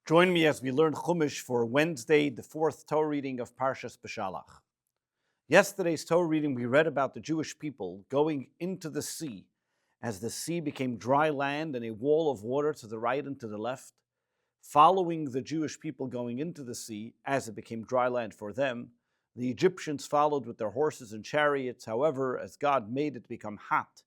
Join me as we learn Chumash for Wednesday, the fourth Torah reading of Parshas Beshalach. Yesterday's Torah reading, we read about the Jewish people going into the sea as the sea became dry land and a wall of water to the right and to the left. Following the Jewish people going into the sea as it became dry land for them, the Egyptians followed with their horses and chariots. However, as God made it become hot,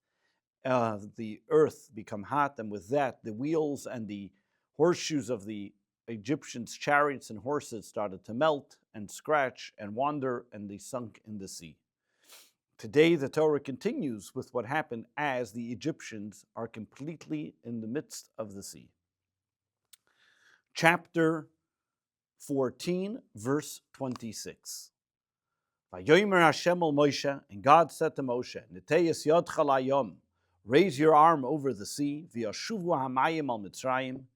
the earth become hot, and with that, the wheels and the horseshoes of the Egyptians' chariots and horses started to melt and scratch and wander, and they sunk in the sea. Today, the Torah continues with what happened as the Egyptians are completely in the midst of the sea. Chapter 14, verse 26. Vayomer Hashem el Moshe, and God said to Moshe, Neteyes yodcha layom, raise your arm over the sea, v'yashuvu hamayim al Mitzrayim,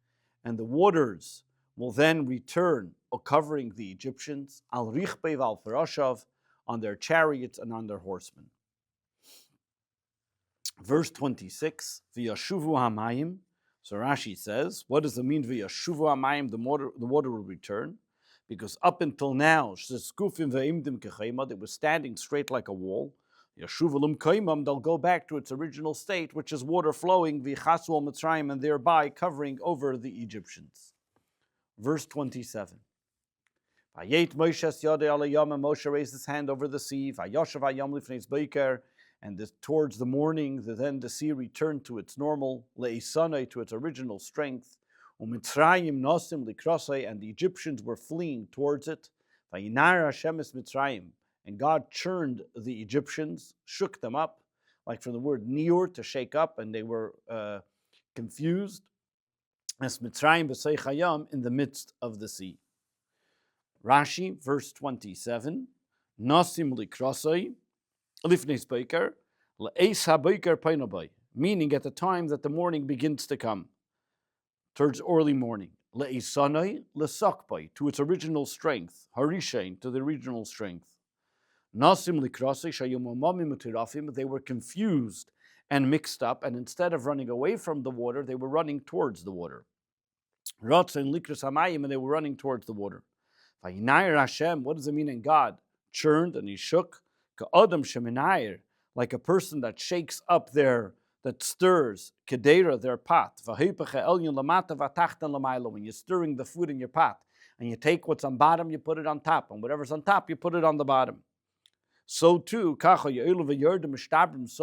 and the waters will then return, covering the Egyptians, al richbei val farashav, on their chariots and on their horsemen. Verse 26, v'yashuvu hamayim. So Rashi says, what does it mean, v'yashuvu hamayim, the water will return? Because up until now, it was standing straight like a wall. They'll go back to its original state, which is water flowing, and thereby covering over the Egyptians. Verse 27. Moshe raised his hand over the sea, and towards the morning, then the sea returned to its normal, to its original strength. And the Egyptians were fleeing towards it. And God churned the Egyptians, shook them up, like from the word niur, to shake up, and they were confused. As Mitzrayim b'seichayam, in the midst of the sea. Rashi, verse 27, Nasim likrasai, lifnes beiker, le'es ha-beiker painobay, meaning at the time that the morning begins to come, towards early morning. Le'isanai, lesakbai, to its original strength. Harishain, to the original strength. Nasim likrasai shayumamamim utirafim, they were confused and mixed up, and instead of running away from the water, they were running towards the water. Ratzin likras hamayim, and they were running towards the water. Vayinair Hashem, what does it mean in God? Churned and he shook. Ka'adam sheminair, like a person that shakes up that stirs, kedera, their pot. When you're stirring the food in your pot, and you take what's on bottom, you put it on top, and whatever's on top, you put it on the bottom. So too, so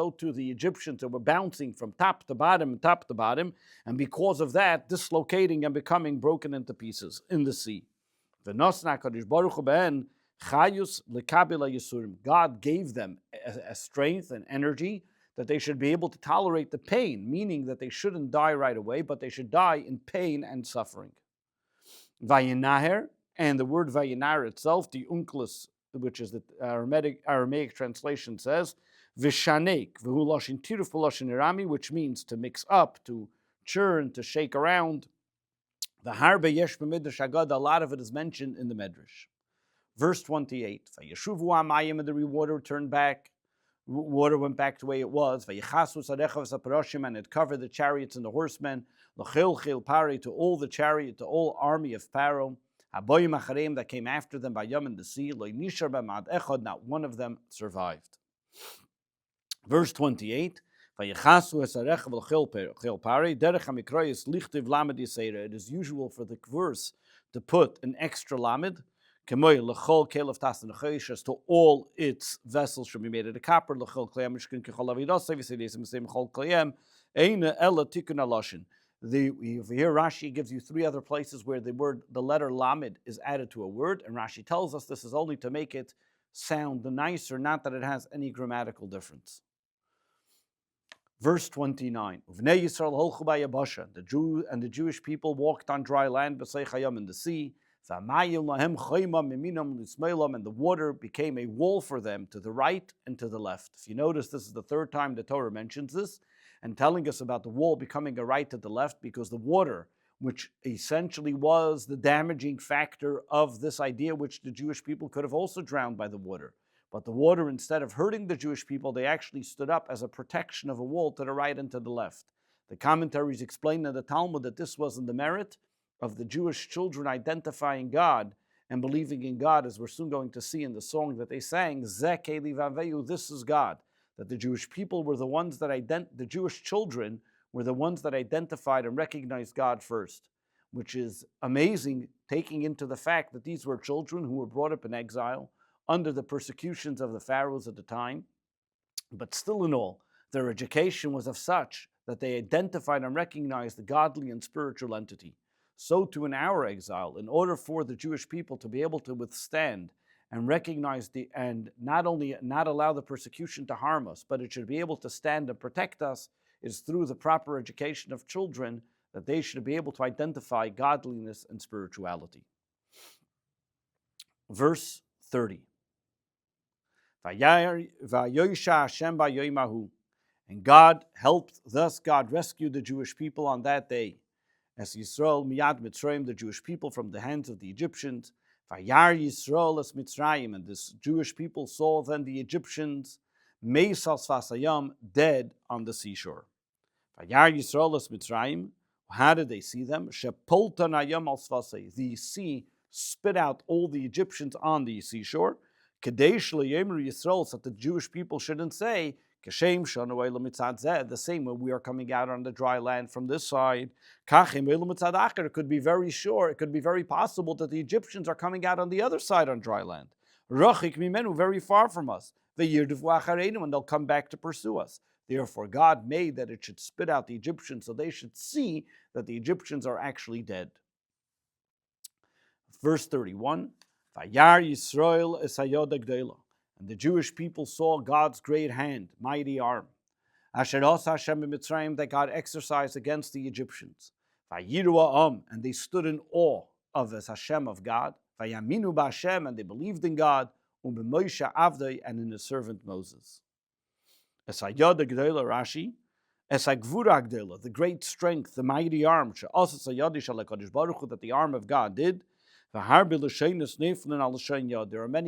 too the Egyptians that were bouncing from top to bottom and top to bottom, and because of that, dislocating and becoming broken into pieces in the sea. God gave them a strength and energy that they should be able to tolerate the pain, meaning that they shouldn't die right away, but they should die in pain and suffering. Vayinaher, and the word vayinaher itself, the unclus, which is the Aramaic translation, says, vishanek, v'hu loshin tiruf loshin irami, which means to mix up, to churn, to shake around. The harbe yesh b'midrash Haggadah, a lot of it is mentioned in the Medrash. Verse 28, vayeshuvu hamayim, and the water turned back. Water went back the way it was. And it covered the chariots and the horsemen. To all the chariot, to all army of Pharaoh. That came after them by Yom in the sea. Not one of them survived. Verse 28. It is usual for the verse to put an extra lamed, as to all its vessels should be made out of copper. If here Rashi gives you three other places where the letter lamed is added to a word, and Rashi tells us this is only to make it sound nicer, not that it has any grammatical difference. Verse 29. The Jew and the Jewish people walked on dry land, in the sea. And the water became a wall for them to the right and to the left. If you notice, this is the third time the Torah mentions this, and telling us about the wall becoming a right to the left, because the water, which essentially was the damaging factor of this idea, which the Jewish people could have also drowned by the water. But the water, instead of hurting the Jewish people, they actually stood up as a protection of a wall to the right and to the left. The commentaries explain in the Talmud that this wasn't the merit of the Jewish children identifying God and believing in God, as we're soon going to see in the song that they sang, Zeh Keli Vaveyu, this is God. That the Jewish people were the ones that the Jewish children were the ones that identified and recognized God first, which is amazing, taking into the fact that these were children who were brought up in exile under the persecutions of the pharaohs at the time. But still in all, their education was of such that they identified and recognized the godly and spiritual entity. So too in our exile, in order for the Jewish people to be able to withstand and recognize and not only not allow the persecution to harm us, but it should be able to stand and protect us, is through the proper education of children, that they should be able to identify godliness and spirituality. Verse 30. And God helped, thus God rescued the Jewish people on that day. As Yisrael miyad Mitzrayim, the Jewish people from the hands of the Egyptians. Vayar Yisrael es Mitzrayim, and this Jewish people saw then the Egyptians, meisal svasayam, dead on the seashore. Vayar Yisrael es Mitzrayim, how did they see them? Shepoltan ayam al svasay, the sea spit out all the Egyptians on the seashore. Kadesh le'yemer Yisrael, so that the Jewish people shouldn't say, Kashem shanu elam mitzad zeh, the same way we are coming out on the dry land from this side. Kachim elam mitzad acher, it could be very sure, it could be very possible that the Egyptians are coming out on the other side on dry land. Rachik mimenu, very far from us. Ve'yirdevu achareinu, and they'll come back to pursue us. Therefore, God made that it should spit out the Egyptians, so they should see that the Egyptians are actually dead. Verse 31. Vayar Yisrael es hayod hagdola, and the Jewish people saw God's great hand, mighty arm. Asher asa Hashem b'Mitzrayim, that God exercised against the Egyptians. Vayiru ha'am, and they stood in awe of as Hashem, of God. Vayaminu b'Hashem, and they believed in God. U'b'Moshe avdei, and in his servant Moses. Es hayod hagdola, Rashi. Es hagvura hagdola, the great strength, the mighty arm. She'asas hayadi shel HaKadosh Baruch Hu, that the arm of God did. There are many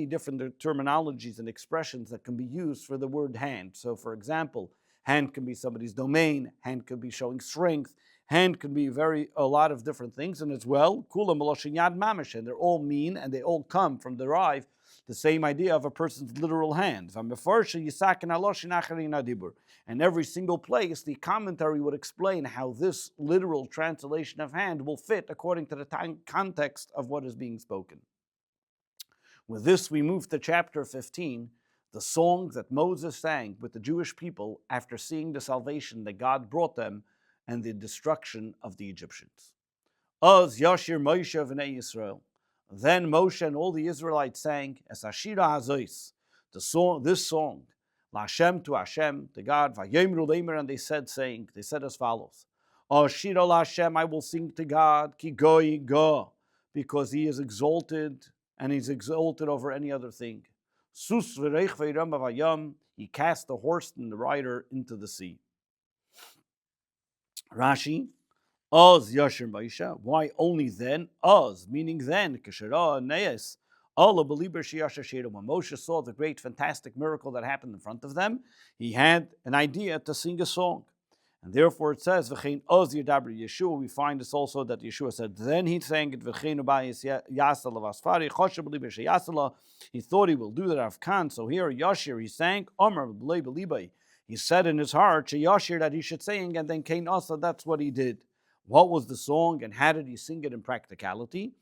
different terminologies and expressions that can be used for the word hand. So, for example, hand can be somebody's domain, hand can be showing strength, hand can be a lot of different things, and as well, kulam maloshin yad mamish, and they're all mean, and they all come from derive the same idea of a person's literal hand. And every single place, the commentary would explain how this literal translation of hand will fit according to the context of what is being spoken. With this, we move to chapter 15, the song that Moses sang with the Jewish people after seeing the salvation that God brought them and the destruction of the Egyptians. Oz Yashir Moshe v'nei Yisrael. Then Moshe and all the Israelites sang as Ashira Hazois, this song, LaHashem, to Hashem, to God, Vayomru Leimer, and they said as follows: Ashira LaHashem, I will sing to God, Ki Goi Go, because He is exalted, and He's exalted over any other thing. Sus v'reich v'yiram v'ayam, He cast the horse and the rider into the sea. Rashi. Oz Yashir Moshe. Why only then? Oz, meaning then. Keshera Neis. Allah believer Shiyasha Shira. When Moshe saw the great, fantastic miracle that happened in front of them, he had an idea to sing a song. And therefore it says, V'chein Oz Yadaber Yeshua. We find this also that Yeshua said, then he sang it, V'chein Ubayis Yasala Vasfari. Choshe believer Shiyasala. He thought he will do that Afkan. So here, Yashir, he sang, Omer B'lei B'libai. He said in his heart, Shiyashir, that he should sing, and then Kain Asa, that's what he did. What was the song, and how did he sing it in practicality?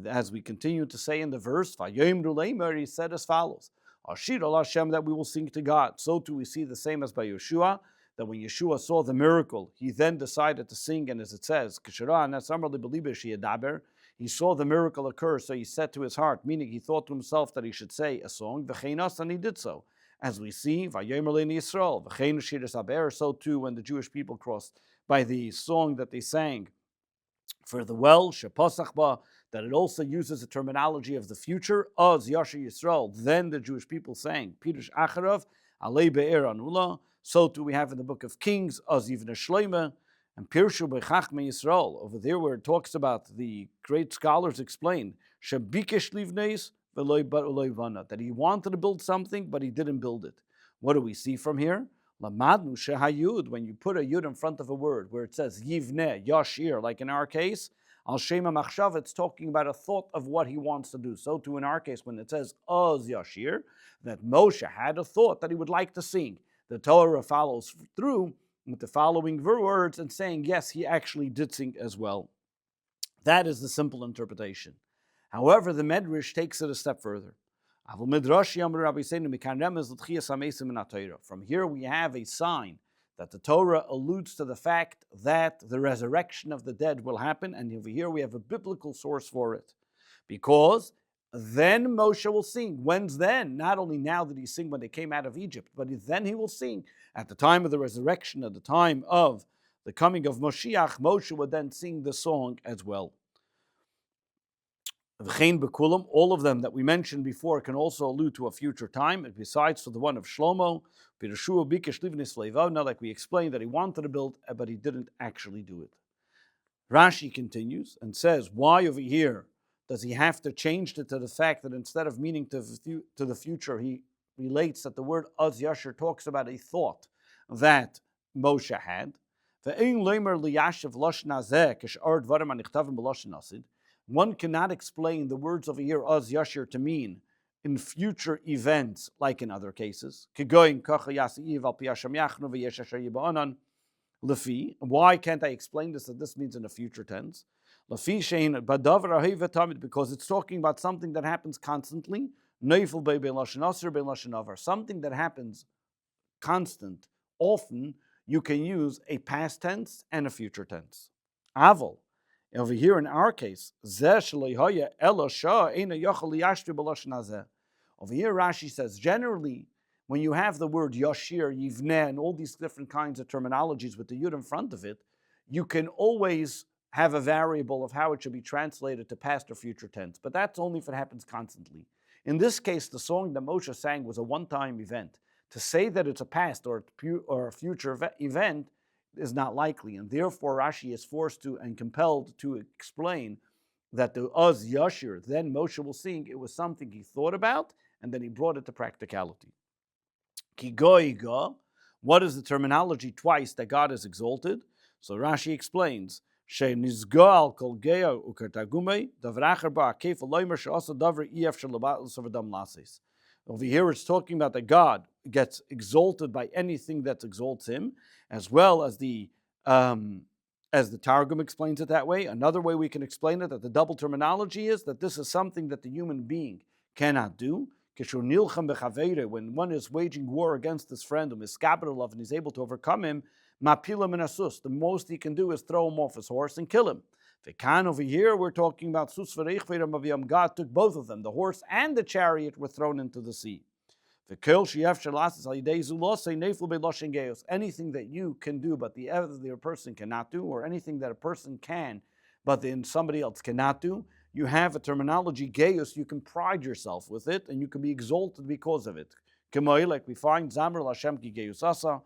As we continue to say in the verse, he said as follows: Ashir al Hashem, that we will sing to God. So too we see the same as by Yeshua, that when Yeshua saw the miracle, he then decided to sing, and as it says, he saw the miracle occur, so he said to his heart, meaning he thought to himself that he should say a song, and he did so. As we see, Yisrael, so too when the Jewish people crossed by the song that they sang for the well, Shepasachba, that it also uses the terminology of the future, Oz Yashir Yisrael, then the Jewish people sang, Pirush Acharav, Alei Be'er Anula, so too we have in the book of Kings, Oz Yivne Shloime, and Pirshu Bechachme Yisrael, over there where it talks about, the great scholars explain, Shebikesh Livneis, that he wanted to build something, but he didn't build it. What do we see from here? Lamadnu shehayud, when you put a yud in front of a word, where it says yivne, yashir, like in our case, Al Shema Machshav, it's talking about a thought of what he wants to do. So too in our case, when it says Oz Yashir, that Moshe had a thought that he would like to sing. The Torah follows through with the following words and saying, yes, he actually did sing as well. That is the simple interpretation. However, the Medrash takes it a step further. From here we have a sign that the Torah alludes to the fact that the resurrection of the dead will happen, and over here we have a biblical source for it. Because then Moshe will sing. When's then? Not only now that he sing when they came out of Egypt, but then he will sing at the time of the resurrection, at the time of the coming of Moshiach. Moshe would then sing the song as well. All of them that we mentioned before can also allude to a future time, besides for the one of Shlomo, like we explained that he wanted to build, but he didn't actually do it. Rashi continues and says, why over here does he have to change it to the fact that instead of meaning to the future, he relates that the word Oz Yashir talks about a thought that Moshe had. One cannot explain the words over here, Oz Yashir, to mean in future events like in other cases. Why can't I explain this that this means in the future tense? Because it's talking about something that happens constantly. Something that happens constant. Often you can use a past tense and a future tense. Aval. Over here in our case, over here Rashi says, generally, when you have the word Yashir, Yivneh, and all these different kinds of terminologies with the Yud in front of it, you can always have a variable of how it should be translated to past or future tense. But that's only if it happens constantly. In this case, the song that Moshe sang was a one-time event. To say that it's a past or a future event is not likely, and therefore Rashi is forced to and compelled to explain that the Oz Yashir, then Moshe will sing, it was something he thought about, and then he brought it to practicality. Ki goiga, what is the terminology twice that God is exalted? So Rashi explains, she nizgal kol geya ukartagume davracher ba kefal loimer she'asa davra ef shelabat l'savadam lasis. Over here it's talking about that God gets exalted by anything that exalts him, as well as the Targum explains it that way. Another way we can explain it, that the double terminology is that this is something that the human being cannot do. When one is waging war against his friend, and he's able to overcome him, the most he can do is throw him off his horse and kill him. Over here, we're talking about God took both of them, the horse and the chariot were thrown into the sea. Anything that you can do, but the other person cannot do, or anything that a person can, but then somebody else cannot do, you have a terminology, geus, you can pride yourself with it, and you can be exalted because of it. Like we find, Zamr Hashem ki geus asa.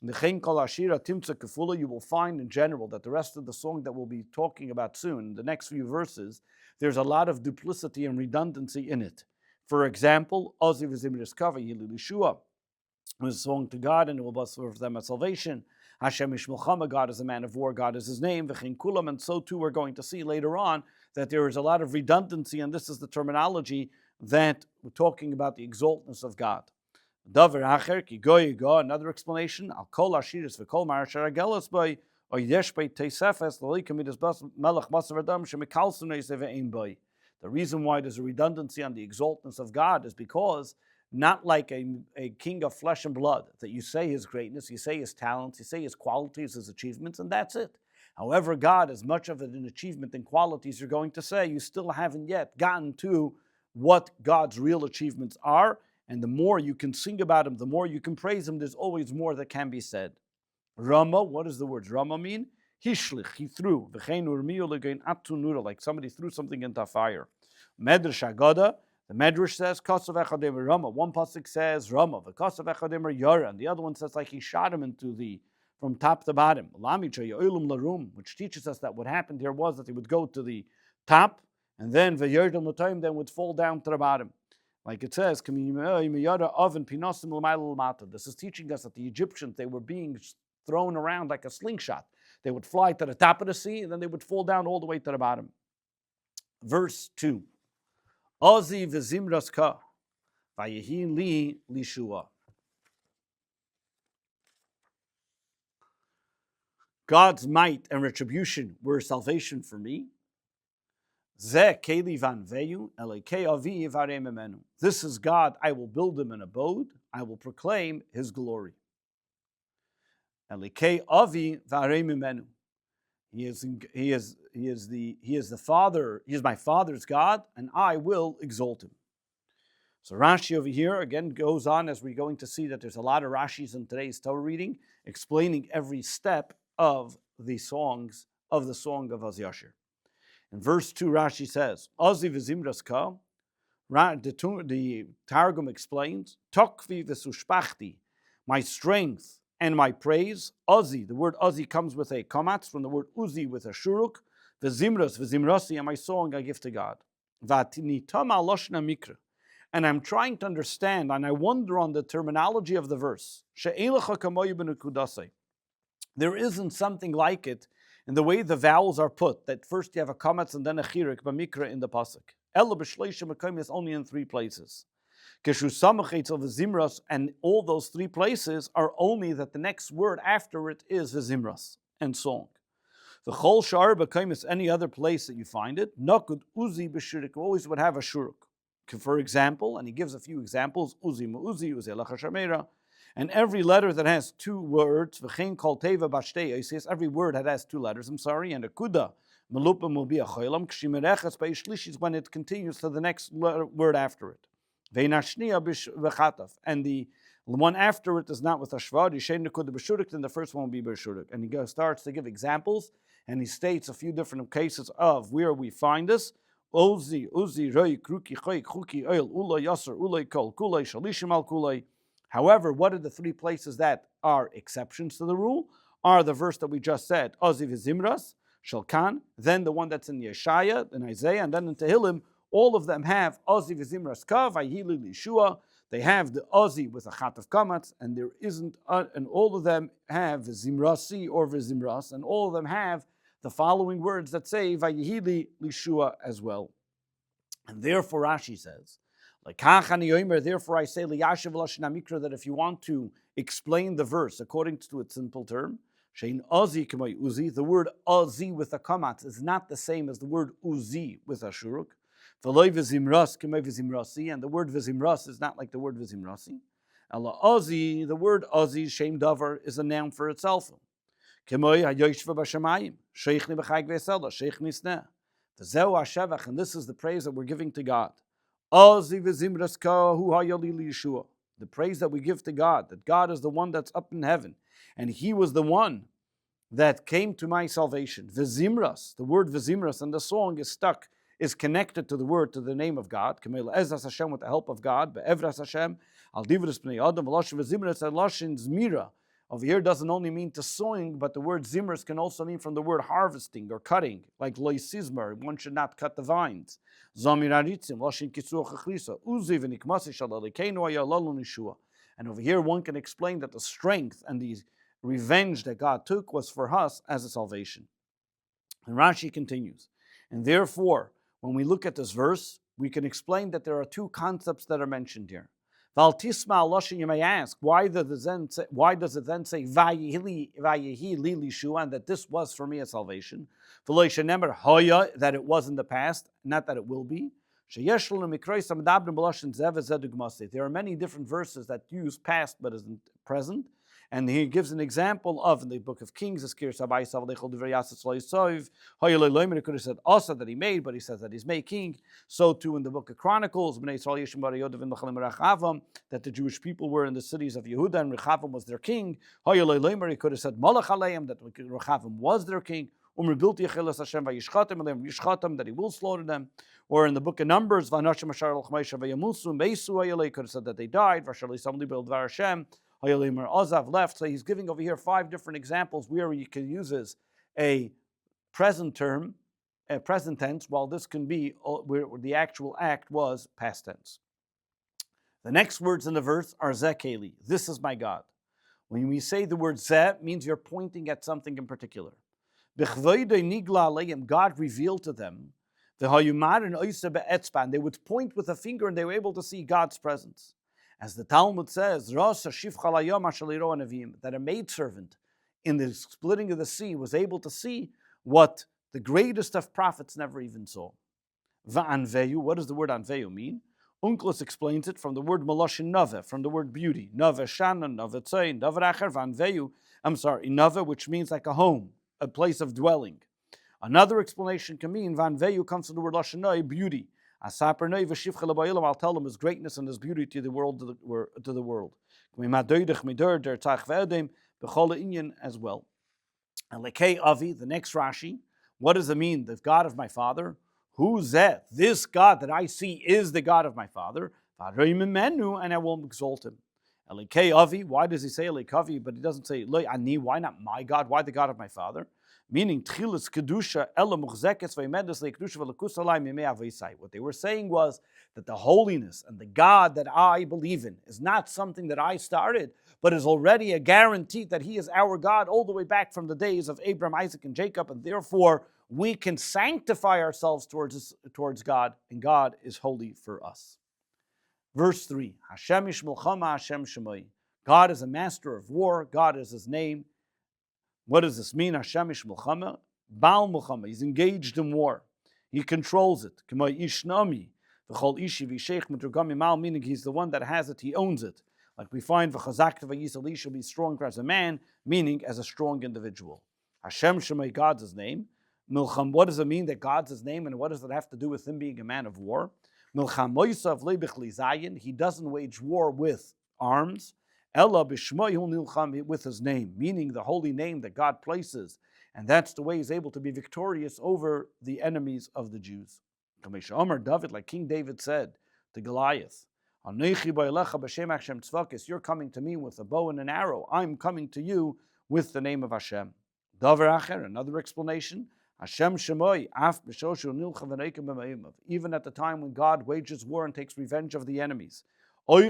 You will find in general that the rest of the song that we'll be talking about soon, the next few verses, there's a lot of duplicity and redundancy in it. For example, Oziv Zimriskava Yilishua was a song to God, and it will be for them a salvation. Hashem Ishmulchama, God is a man of war, God is his name, V'chein Kulam, and so too we're going to see later on that there is a lot of redundancy, and this is the terminology that we're talking about the exaltness of God. Another explanation, Al Kol Ashiris V'Kol Marashar Agelas by or Yesh by Teisefes Loikamidus Melech Masav Adam Shemikalsunei Seve'im by. The reason why there's a redundancy on the exaltness of God is because not like a king of flesh and blood, that you say his greatness, you say his talents, you say his qualities, his achievements, and that's it. However, God, as much of it an achievement and qualities you're going to say, you still haven't yet gotten to what God's real achievements are. And the more you can sing about him, the more you can praise him, there's always more that can be said. Rama, what does the word Rama mean? Hishlich, he threw. Like somebody threw something into fire. Medrash Agada, the Medrash says, Kasav Echadim Rama. One pasuk says Rama, the Kasav Echadim Yara, and the other one says like he shot him from top to bottom. Which teaches us that what happened here was that he would go to the top, and then then would fall down to the bottom. Like it says, this is teaching us that the Egyptians, they were being thrown around like a slingshot. They would fly to the top of the sea, and then they would fall down all the way to the bottom. Verse 2. Ozi v'zimras ka, vayehi li lishua. God's might and retribution were salvation for me. This is God, I will build him an abode, I will proclaim his glory. He is the Father, he is my Father's God, and I will exalt him. So Rashi over here again goes on, as we're going to see that there's a lot of Rashis in today's Torah reading, explaining every step of the song of Az Yashir. In verse 2, Rashi says, Ozi v'zimras ka, the Targum explains, Tokvi v'sushpachti, my strength and my praise. Ozi, the word Ozi comes with a kamatz from the word Uzi with a shuruk. V'zimrasi, and my song I give to God. V'atinitama loshna mikra. And I'm trying to understand, and I wonder on the terminology of the verse. There isn't something like it in the way the vowels are put, that first you have a kamatz and then a chirik, b'mikra in the pasuk. Ela b'shleishim mekayim is only in 3 places. Keshu samach etzel v'zimras, and all those 3 places are only that the next word after it is v'zimras, and song. The chol shar b'kayim is any other place that you find it. Nakud uzi b'shurik, always would have a shuruk. For example, and he gives a few examples, uzi ma'uzi, uzi alacha shamera, and every letter that has 2 words, v'chein kol teva bashtei oisius, every word that has 2 letters, and a kuda, melupa mubi achoylam, kshimerechas b'ishlishis, when it continues to the next word after it. Ve'nashniya v'chataf, and the one after it is not with a shvad, yishen nekuda b'shurik, then the first one will be b'shurik. And he starts to give examples, and he states a few different cases of where we find this. Ozi, roi, kruki, choy, chuki, oil, ulay, yasser, ulay, kol, kulay, shalishim al kulay. However, what are the 3 places that are exceptions to the rule? Are the verse that we just said, Ozi v'zimras, Shalkan, then the one that's in Yeshaya, in Isaiah, and then in Tehillim, all of them have Ozi v'zimras ka, vayhili lishua. They have the Ozi with a chat of kamatz, and there isn't, and all of them have v'zimrasi or v'zimras, and all of them have the following words that say vayhili lishua as well. And therefore Rashi says, therefore I say that if you want to explain the verse according to its simple term, the word ozi with a kamatz is not the same as the word uzi with a shuruk. And the word vizimras is not like the word vizimrasi. The word ozi, shem davar, is a noun for itself. And this is the praise that we're giving to God. The praise that we give to God, that God is the one that's up in heaven, and He was the one that came to my salvation. Vizimras, the word vizimras, and the song is connected to the word, to the name of God. Ezras Hashem, with the help of God. Be'evras Hashem, al divras b'nei adam, v'loshin vizimras, and loshin zmira. Over here doesn't only mean to sowing, but the word zimras can also mean from the word harvesting or cutting, like loy sizmar, one should not cut the vines. Zamir aritzim, loshin kitzuach achlisa, uzi v'nikmasi shalalikeinu ayalalu nishua. And over here one can explain that the strength and the revenge that God took was for us as a salvation. And Rashi continues, and therefore, when we look at this verse, we can explain that there are 2 concepts that are mentioned here. Valtisma Loshin, you may ask, why does it then say Vayehi li lishua, and that this was for me a salvation? That it was in the past, not that it will be. There are many different verses that use past but isn't present. And he gives an example of, in the book of Kings, it could have said Asa that he made, but he says that he's making. So too in the book of Chronicles, that the Jewish people were in the cities of Yehuda, and Rechavam was their king. He could have said Malach Aleim, that Rechavam was their king. That he will slaughter them. Or in the book of Numbers, he could have said that they died. Ozav left. So he's giving over here 5 different examples where he can use a present term, a present tense, while this can be where the actual act was past tense. The next words in the verse are Zekeli. This is my God. When we say the word Zeh, it means you're pointing at something in particular. God revealed to them. And they would point with a finger and they were able to see God's presence. As the Talmud says, that a maidservant in the splitting of the sea was able to see what the greatest of prophets never even saw. Va'anveyu, what does the word anveyu mean? Unclus explains it from the word maloshin nave, from the word beauty. Nave shannon, nave tzayin, nave racher, vanveyu, nave, which means like a home, a place of dwelling. Another explanation can mean vanveyu comes from the word lashonai, beauty. Asapernei v'shivcha l'ba'ilam, I'll tell them his greatness and his beauty to the world. To the world. As well. And lekei avi, the next Rashi, what does it mean? The God of my father. Who's that? This God that I see is the God of my father. And I will exalt him. Elekei avi, why does he say Elekavi, but he doesn't say ani? Why not my God? Why the God of my father? Meaning tchilas kedusha ela muchzekes v'ymedes lekedusha v'lekusalai mimei avaisai. What they were saying was that the holiness and the God that I believe in is not something that I started, but is already a guarantee that He is our God all the way back from the days of Abraham, Isaac, and Jacob, and therefore we can sanctify ourselves towards God, and God is holy for us. Verse 3, Hashem ish milchama, Hashem shemai. God is a master of war, God is His name. What does this mean? Hashem ish milchama, Baal milchama. He's engaged in war. He controls it. K'may ish nami, v'chol ishi v'sheich mitrugami mal, meaning He's the one that has it, He owns it. Like we find v'chazakta v'yisali shall be strong as a man, meaning as a strong individual. Hashem shemai, God's His name. Milcham, what does it mean that God's His name, and what does it have to do with Him being a man of war? Milcham moisav leibich lizayin, He doesn't wage war with arms. Ella b'shmoihu nilcham, with His name, meaning the holy name that God places, and that's the way He's able to be victorious over the enemies of the Jews. Kamesha Omer David, like King David said to Goliath, you're coming to me with a bow and an arrow. I'm coming to you with the name of Hashem. Davar acher, another explanation. Hashem Shemoi, af b'shoshu nilcha v'neikim b'ma'imov. Even at the time when God wages war and takes revenge of the enemies, He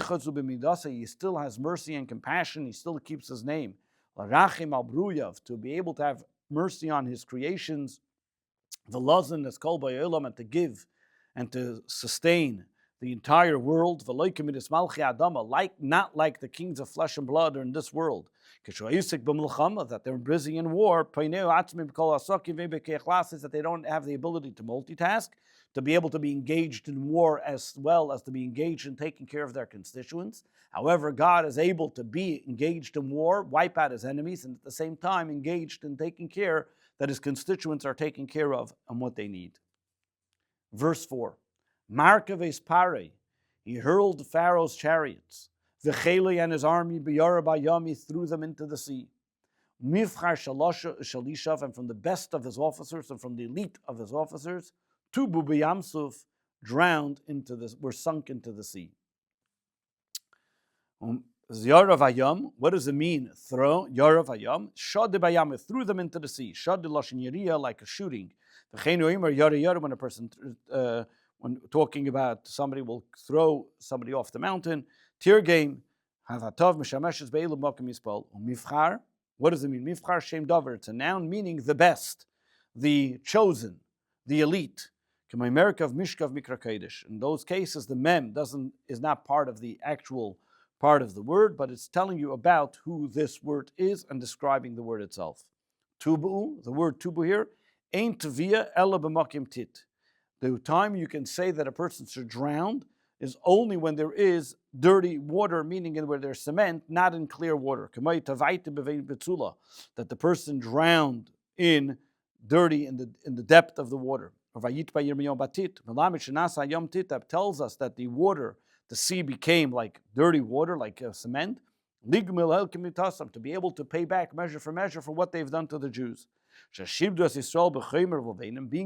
still has mercy and compassion. He still keeps His name. L'rachim al bruyav, to be able to have mercy on His creations. V'lazin is called by Olam, and to give and to sustain the entire world. Like not like the kings of flesh and blood are in this world. That they're busy in war, that they don't have the ability to multitask, to be able to be engaged in war as well as to be engaged in taking care of their constituents. However, God is able to be engaged in war, wipe out His enemies, and at the same time engaged in taking care that His constituents are taken care of and what they need. Verse 4. Markaves Pare, he hurled Pharaoh's chariots. V'cheli and his army, b'yara b'yam, he threw them into the sea. Mifchar Shalishav, and from the best of his officers and from the elite of his officers, Tubu b'yamsuf, were sunk into the sea. Yara v'yam, what does it mean? Throw, yara v'yam, shad b'yam, threw them into the sea. Shad l'shin yiriya, like a shooting. V'cheinu imer yara yara, when a person when talking about somebody will throw somebody off the mountain. Tir game, havatov mishameshes be'elu makom yispol. Mifchar, what does it mean? Mifchar shem davar. It's a noun meaning the best, the chosen, the elite. K'may of mishkav mikra kodesh. In those cases, the mem is not part of the actual part of the word, but it's telling you about who this word is and describing the word itself. Tubu, the word tubu here, ain't tevia ela b'makim tit. The time you can say that a person should drown is only when there is dirty water, meaning where there's cement, not in clear water. That the person drowned in dirty in the depth of the water. That tells us that the water, the sea became like dirty water, like cement. To be able to pay back measure for what they've done to the Jews. Being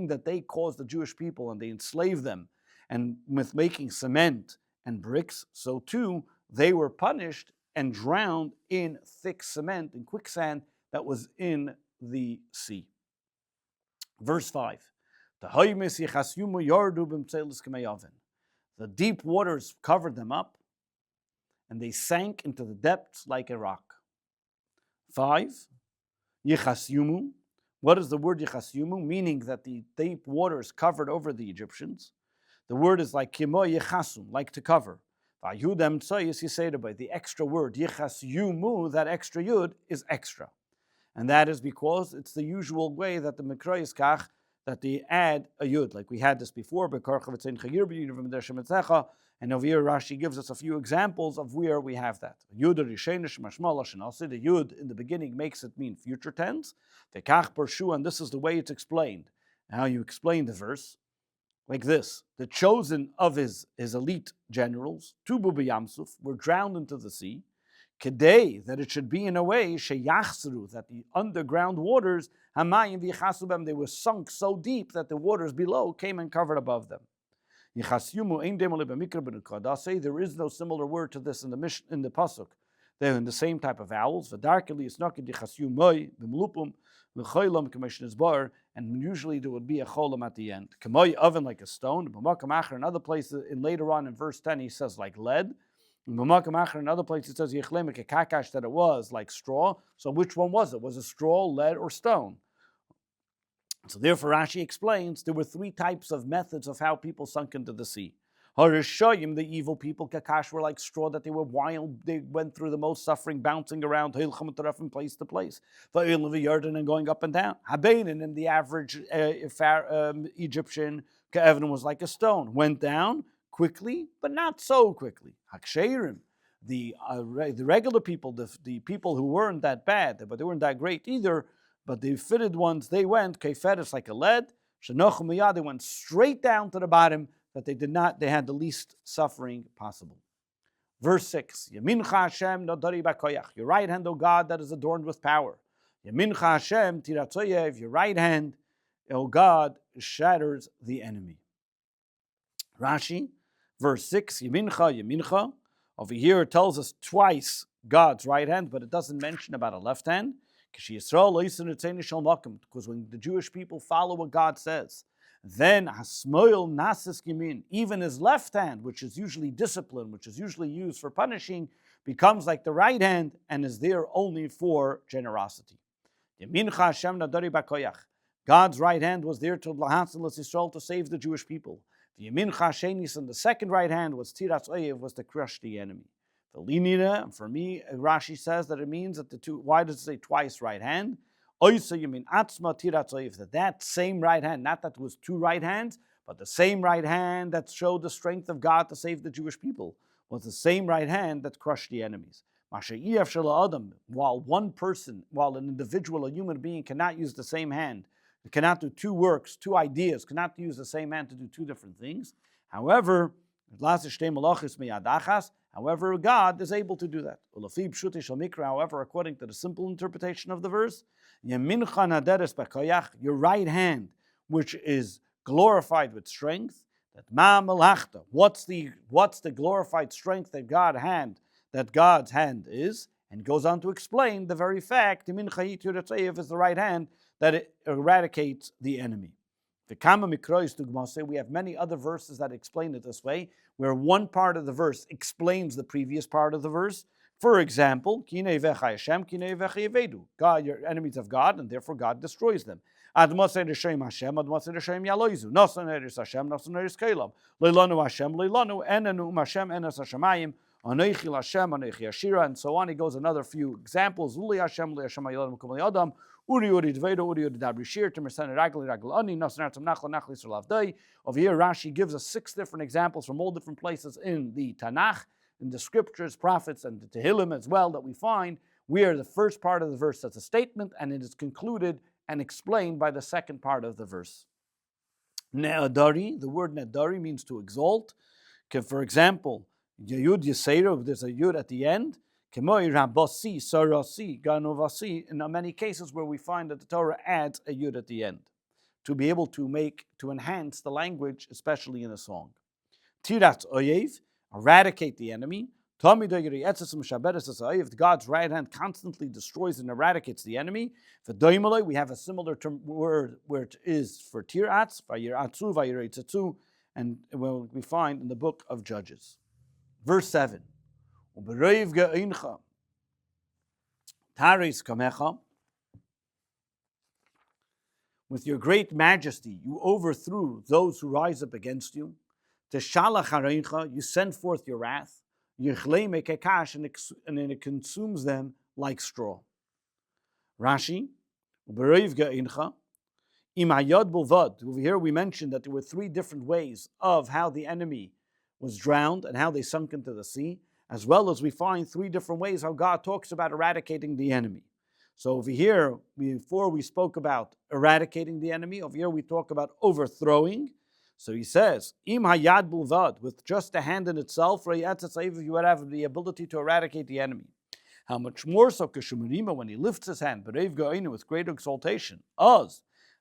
that they caused the Jewish people and they enslaved them, and with making cement and bricks, so too they were punished and drowned in thick cement and quicksand that was in the sea. Verse 5. The deep waters covered them up, and they sank into the depths like a rock. 5. Yichasyumu. What is the word yichasyumu? Meaning that the deep waters covered over the Egyptians. The word is like kimo yichasum, like to cover. Vayudem tzoyis yiseda, the extra word yichasyumu, that extra yud is extra. And that is because it's the usual way that the Mikra is kach, that they add a yud, like we had this before. And over here Rashi gives us a few examples of where we have that. Yud the yud in the beginning makes it mean future tense. And this is the way it's explained. How you explain the verse, like this: the chosen of his elite generals, Tubu b'Yamsuf, were drowned into the sea. Kedei, that it should be in a way, sheyachsru, that the underground waters, hamayim v'yichasubem, they were sunk so deep that the waters below came and covered above them. Yichasyumu ein demole b'mikra b'nukad. Say there is no similar word to this in the pasuk. They're in the same type of vowels. V'darkeli isnakid yichasyumoi b'mlupum l'cholam commission is bar, and usually there would be a cholam at the end. Kamoi oven, like a stone. B'makam acher, in other places, in later on in verse 10, he says like lead. In another place it says kakash, that it was like straw. So which one was it? Was it straw, lead, or stone? So therefore Rashi explains there were three types of methods of how people sunk into the sea. Harishayim, the evil people, kakash, were like straw, that they were wild. They went through the most suffering, bouncing around from place to place. And going up and down. Habeinin, and the average Egyptian, Ka'evin was like a stone. Went down quickly, but not so quickly. Haksherim, the regular people, the people who weren't that bad, but they weren't that great either, but the fitted ones, they went, keferis, like a lead, shenochum, they went straight down to the bottom, that they had the least suffering possible. Verse 6, Yamincha Hashem nodari bakoyach, your right hand, O God, that is adorned with power. Yamincha Hashem tiratzoyev, your right hand, O God, shatters the enemy. Rashi, verse 6, Yamincha. Over here it tells us twice God's right hand, but it doesn't mention about a left hand. Because when the Jewish people follow what God says, then Hasmoil Nasis Yamin, even his left hand, which is usually discipline, which is usually used for punishing, becomes like the right hand and is there only for generosity. God's right hand was there to save the Jewish people. The Yamin Chashenis, and the second right hand was Tiratz Oyev, was to crush the enemy. The Linina, and for me, Rashi says that it means that the two, why does it say twice right hand? Oysa Yamin Atzma Tiratz Oyev, that same right hand, not that it was two right hands, but the same right hand that showed the strength of God to save the Jewish people, was the same right hand that crushed the enemies. While one person, while an individual, a human being, cannot use the same hand, it cannot do two works, two ideas, cannot use the same hand to do two different things. However, God is able to do that. However, according to the simple interpretation of the verse, your right hand, which is glorified with strength, what's the glorified strength that God's hand is, and goes on to explain the very fact is the right hand that it eradicates the enemy. We have many other verses that explain it this way, where one part of the verse explains the previous part of the verse. For example, God, you're enemies of God, and therefore God destroys them. And so on. He goes another few examples. Over here, Rashi gives us 6 different examples from all different places in the Tanakh, in the scriptures, prophets, and the Tehillim as well, that we find where the first part of the verse is a statement, and it is concluded and explained by the second part of the verse. Ne'adari, the word ne'adari means to exalt. For example, Yud Yisera, there's a Yud at the end. Kemoi Rabasi, Sarasi, Ganovasi, in many cases where we find that the Torah adds a Yud at the end to be able to enhance the language, especially in a song. Tirat Oyev, eradicate the enemy. If God's right hand constantly destroys and eradicates the enemy, we have a similar word where it is for tiratz, vayiratzu, vayiratzu, and we find in the book of Judges. Verse 7. With your great majesty, you overthrew those who rise up against you. Teshalach hareincha, you send forth your wrath. Yichlei mekekash, and it consumes them like straw. Rashi, ubereiv geincha, im hayad bulvad. Over here we mentioned that there were three different ways of how the enemy was drowned and how they sunk into the sea, as well as we find three different ways how God talks about eradicating the enemy. So over here, before we spoke about eradicating the enemy, over here we talk about overthrowing. So he says, Im hayad bulvad, with just a hand in itself, you would have the ability to eradicate the enemy. How much more so Kishumarima, when he lifts his hand, but with great exaltation,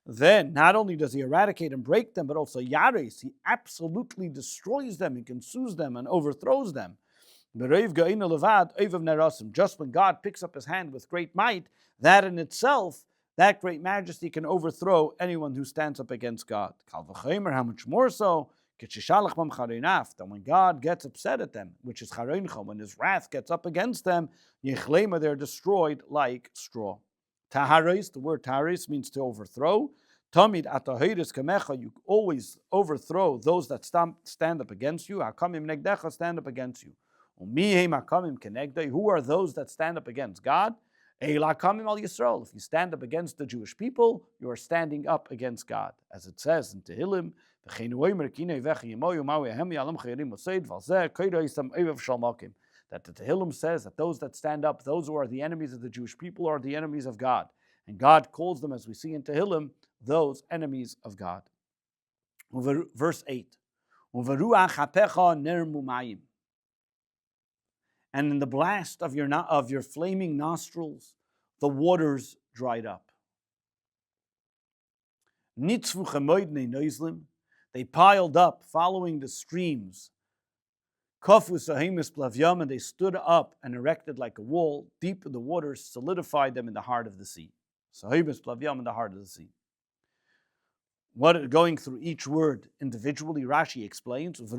then not only does he eradicate and break them, but also Yares, he absolutely destroys them and consumes them and overthrows them. Just when God picks up his hand with great might, that in itself, that great majesty can overthrow anyone who stands up against God. How much more so that when God gets upset at them, which is when his wrath gets up against them, they're destroyed like straw. Taharis, the word taharis means to overthrow. Tamid atahiris kamecha, you always overthrow those that stand up against you. Hakamim negdecha, stand up against you. Who are those that stand up against God? If you stand up against the Jewish people, you are standing up against God. As it says in Tehillim, that the Tehillim says that those that stand up, those who are the enemies of the Jewish people, are the enemies of God. And God calls them, as we see in Tehillim, those enemies of God. Verse 8. And in the blast of your flaming nostrils, the waters dried up. They piled up, following the streams. And they stood up and erected like a wall, deep in the waters, solidified them in the heart of the sea. Sahimis plavyam, in the heart of the sea. Going through each word individually, Rashi explains, the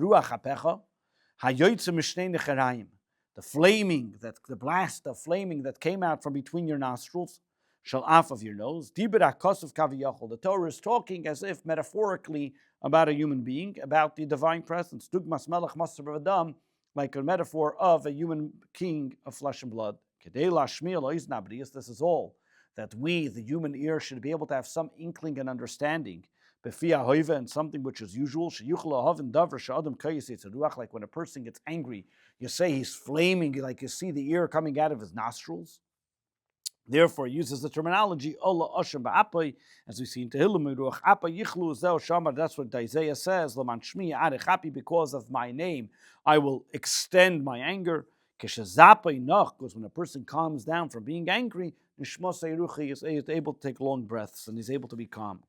blast of flaming that came out from between your nostrils, shall off of your nose. The Torah is talking as if metaphorically about a human being, about the divine presence. Dugmas melech master adam, like a metaphor of a human king of flesh and blood. This is all that we, the human ear, should be able to have some inkling and understanding. And something which is usual. Like when a person gets angry, you say he's flaming, like you see the ear coming out of his nostrils. Therefore, he uses the terminology as we see in Tehillim. That's what Isaiah says. Because of my name, I will extend my anger. Because when a person calms down from being angry, is able to take long breaths and he's able to be calm.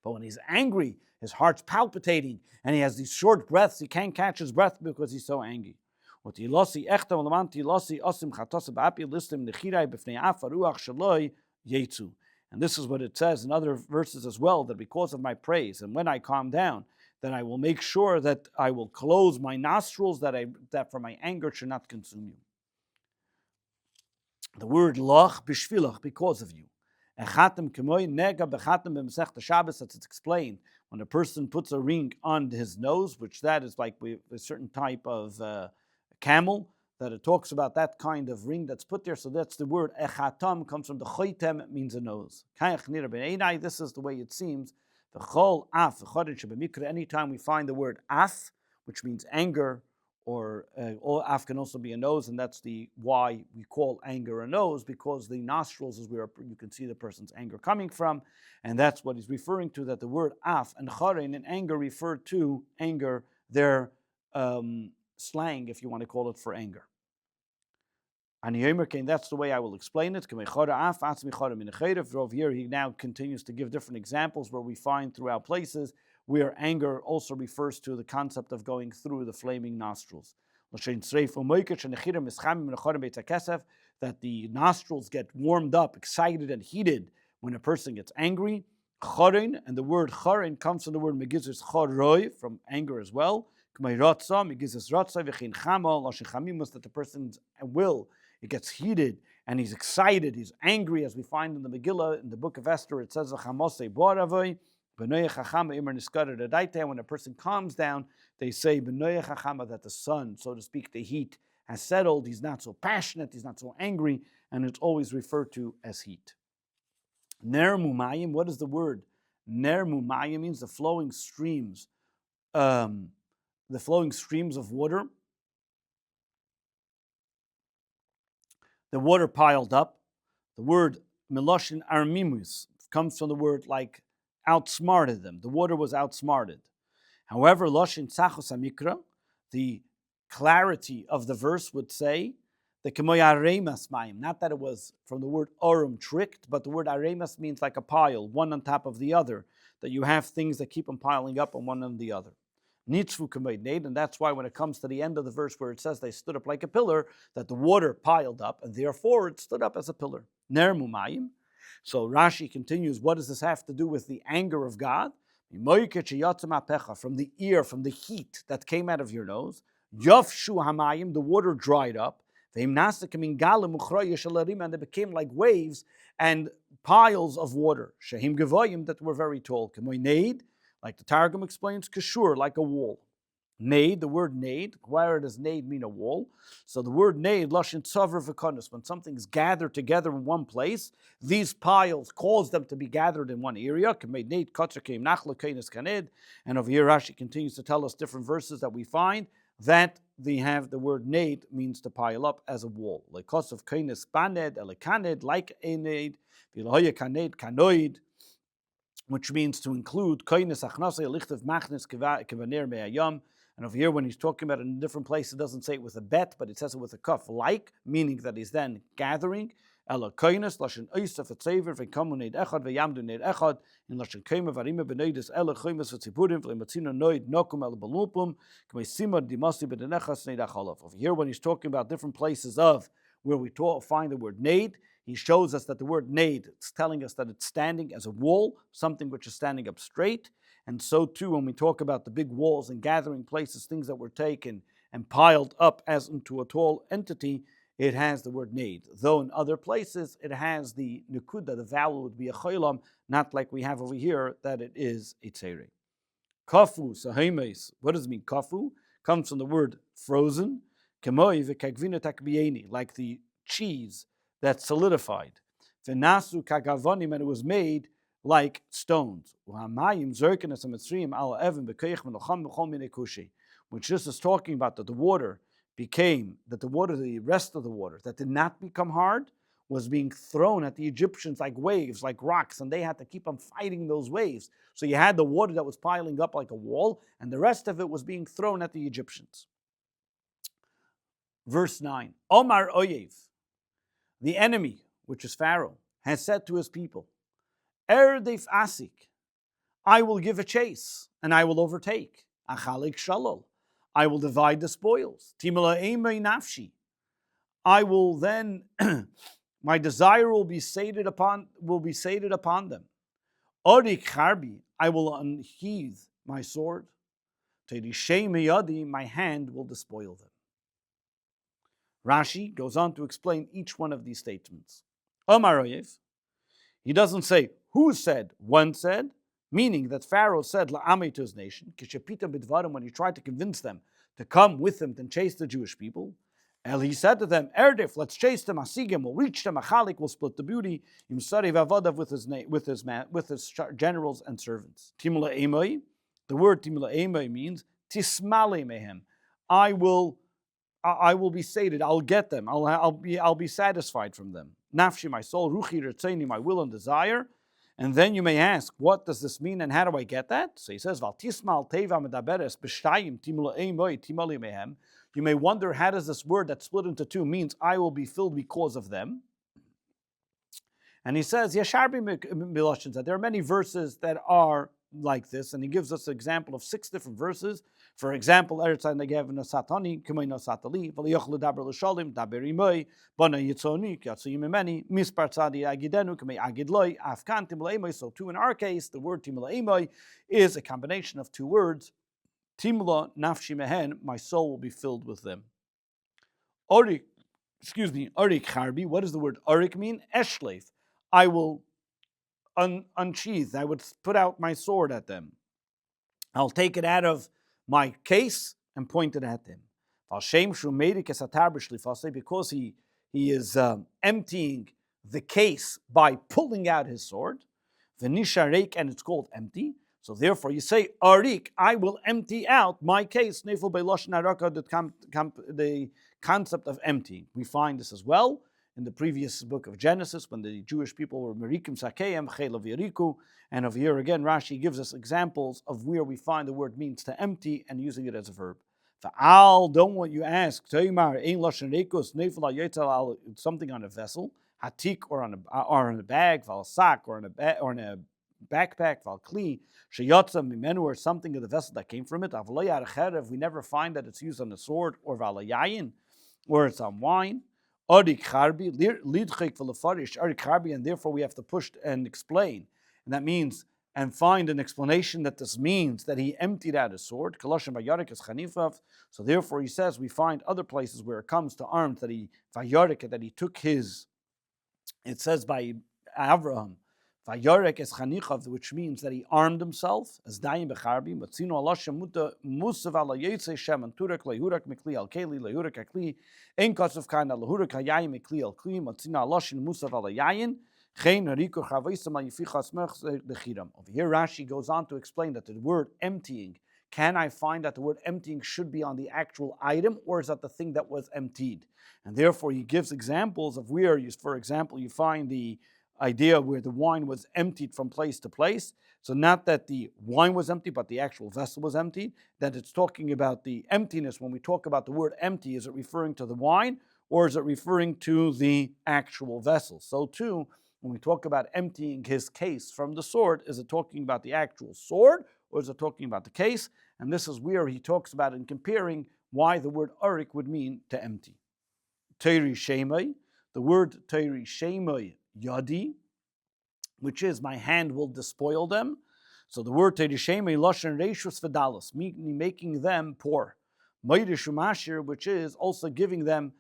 But when he's angry, his heart's palpitating and he has these short breaths. He can't catch his breath because he's so angry. And this is what it says in other verses as well, that because of my praise and when I calm down, then I will make sure that I will close my nostrils, that for my anger should not consume you. The word lach bishvilach, because of you. As it's explained, when a person puts a ring on his nose, which that is like a certain type of camel, that it talks about that kind of ring that's put there. So that's the word echatam, comes from the choitem, it means a nose. This is the way it seems. Anytime we find the word af, which means anger, or af can also be a nose, and that's why we call anger a nose, because the nostrils is where you can see the person's anger coming from, and that's what he's referring to, that the word af and charein and anger refer to anger, their slang, if you want to call it, for anger. And that's the way I will explain it. Over here, he now continues to give different examples where we find throughout places where anger also refers to the concept of going through the flaming nostrils. That the nostrils get warmed up, excited, and heated when a person gets angry. And the word charin comes from the word megizis charoi, from anger as well. That the person's will, it gets heated and he's excited, he's angry, as we find in the Megillah, in the book of Esther, it says, when a person calms down, they say that the sun, so to speak, the heat has settled, he's not so passionate, he's not so angry, and it's always referred to as heat. Ner mumayim, what is the word? Ner mumayim means the flowing streams of water. The water piled up. The word miloshin armimus comes from the word like outsmarted them. The water was outsmarted. However, loshin tzachos amikra, the clarity of the verse would say, the kemoy aremas mayim, not that it was from the word orum, tricked, but the word aremas means like a pile, one on top of the other, that you have things that keep them piling up on one on the other. Nitzvu kemoy neid, and that's why when it comes to the end of the verse where it says they stood up like a pillar, that the water piled up, and therefore it stood up as a pillar. Ner mumayim. So Rashi continues, what does this have to do with the anger of God? From the ear, from the heat that came out of your nose, Yofshu hamayim, the water dried up, and they became like waves and piles of water, shehim gevoyim, that were very tall. Like the Targum explains, kashur, like a wall. Naid, the word naid, where does naid mean a wall? So the word naid, lashon tzaver v'konos, when something's gathered together in one place, these piles cause them to be gathered in one area. And over here Rashi continues to tell us different verses that we find that they have the word naid means to pile up as a wall. Like of kainis baned, elikaned, like a naid, v'lahoya kaned, kanoid, which means to include kainis achnasei lichtav machnis kevaner me'ayam. And over here, when he's talking about it in a different place, it doesn't say it with a bet, but it says it with a kaf, like, meaning that he's then gathering. Ela kainis lashon oisaf etzever v'kamu neid echad v'yamdu neid echad in lashon kaima v'arima b'neidus ela chaimis v'tzipurim v'lematzino noid nokum ela balupum k'mei simad dimasi b'denechas neid achalav. Over here, when he's talking about different places of where we find the word neid, he shows us that the word naid, it's telling us that it's standing as a wall, something which is standing up straight. And so too, when we talk about the big walls and gathering places, things that were taken and piled up as into a tall entity, it has the word naid. Though in other places, it has the nekuda, the vowel would be a cholam, not like we have over here, that it is a tzere. Kafu, sahemes, what does it mean? Kafu comes from the word frozen, kemoi v'kagvina takbieni, like the cheese that's solidified. V'nasu kagavonim, and it was made like stones. Which this is talking about that the water became, the rest of the water that did not become hard was being thrown at the Egyptians like waves, like rocks, and they had to keep on fighting those waves. So you had the water that was piling up like a wall, and the rest of it was being thrown at the Egyptians. Verse 9, Omar Oyev, the enemy, which is Pharaoh, has said to his people, Erdef Asik, I will give a chase, and I will overtake. Achalik Shalol, I will divide the spoils. Timala Eimei Nafshi, I will then, my desire will be sated upon them. Orik Charbi, I will unsheathe my sword. Terishei Meyadi, my hand will despoil them. Rashi goes on to explain each one of these statements. Omar Oyev, he doesn't say who said, one said, meaning that Pharaoh said la'amei to his nation, kishapita bidvarim, when he tried to convince them to come with him and chase the Jewish people. And he said to them, Erdif, let's chase them, asigim, we'll reach them, achalik, we'll split the booty, imsari vavodav, with his generals and servants. Timula emoi, the word timula emoi means tismale mehem, I will be sated, I'll get them, I'll be satisfied from them. Nafshi, my soul, ruchi retzeni, my will and desire. And then you may ask, what does this mean and how do I get that? So he says, Val tismal teva medaberes b'shtayim timula emoi timali mehem. You may wonder, how does this word that's split into two means I will be filled because of them? And he says, Yasharbi Miloshin, that there are many verses that are like this, and he gives us an example of 6 different verses. For example, Eretz Negev Nasatani, Kumay Nasatali, Valiochlu Daber L'Sholim, Daber Imoi, Bona Yitzoni, Yatsuyim Imeni, Mispar Tzadi Agidenu, Kumay Agidloi, Afkan Timula Emoi. So 2 in our case, the word Timula Emoi is a combination of 2 words. Timula Nafshi Mehen, my soul will be filled with them. Ori Arik Harbi. What does the word Arik mean? Eshleif. I will unsheath. I would put out my sword at them. I'll take it out of my case and point it at them. Because he is emptying the case by pulling out his sword. And it's called empty. So therefore you say, Arik, I will empty out my case. The concept of emptying. We find this as well in the previous book of Genesis, when the Jewish people were Merikim Sakeim, Chelav Yeriku, and over here again, Rashi gives us examples of where we find the word means to empty and using it as a verb. Fa'al, don't what you ask, something on a vessel, hatik or on a bag, valsak or in a backpack, valkli, sheyotza mimenu or something of the vessel that came from it. We never find that it's used on a sword or valayayin, or it's on wine. Arik Harbi, and therefore we have to push and explain. And that means, and find an explanation that this means that he emptied out his sword. So therefore he says we find other places where it comes to arms that he took his, it says by Avraham, Vayorek es chanichav, which means that he armed himself as dayim becharbi. Matzino Allah shemuta musav ala yetze shem and turak lehurak mekli al keli lehurak akli ein kosov kana lehurak hayayin mekli al kli matzino Allah shen musav ala yayin chen hariko chavaisam al yifichas mech dechiram. Over here Rashi goes on to explain that the word emptying, can I find that the word emptying should be on the actual item, or is that the thing that was emptied? And therefore he gives examples of where, for example, you find the idea where the wine was emptied from place to place. So not that the wine was empty, but the actual vessel was emptied. That it's talking about the emptiness. When we talk about the word empty, is it referring to the wine or is it referring to the actual vessel? So too, when we talk about emptying his case from the sword, is it talking about the actual sword or is it talking about the case? And this is where he talks about in comparing why the word arik would mean to empty. Teiri shemai, the word teiri shemai yadi, which is my hand will despoil them. So the word teirishemei lashon reishus v'dalos, meaning making them poor. Moirish umashir, which is also giving them,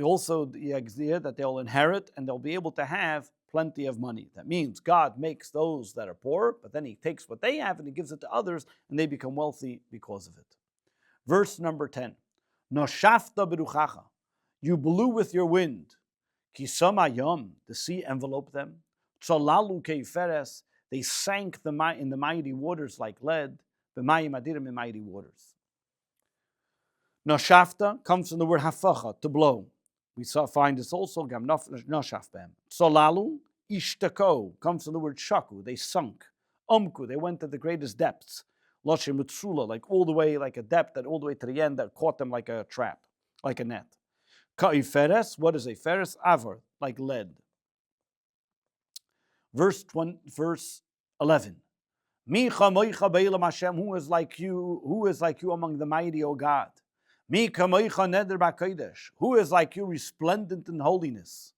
also the idea that they'll inherit and they'll be able to have plenty of money. That means God makes those that are poor, but then he takes what they have and he gives it to others and they become wealthy because of it. Verse number 10. Noshafta beruchacha, you blew with your wind. Kisama yom, the sea enveloped them. Tzalalu keiferes, they sank in the mighty waters like lead. B'mayim adirim, in mighty waters. Noshafta comes from the word hafacha, to blow. We find this also, gam noshaf bem. Tzalalu ishtako comes from the word shaku, they sunk. Omku, they went to the greatest depths. Loshe mutsula, like all the way, like a depth that all the way to the end that caught them like a trap, like a net. Ka'iferes, what is a feres? Avar, like lead. Verse 11. Micha moicha be'ilam Hashem, who is like you among the mighty, O God? Micha moicha neder ba'kodesh, who is like you resplendent in holiness?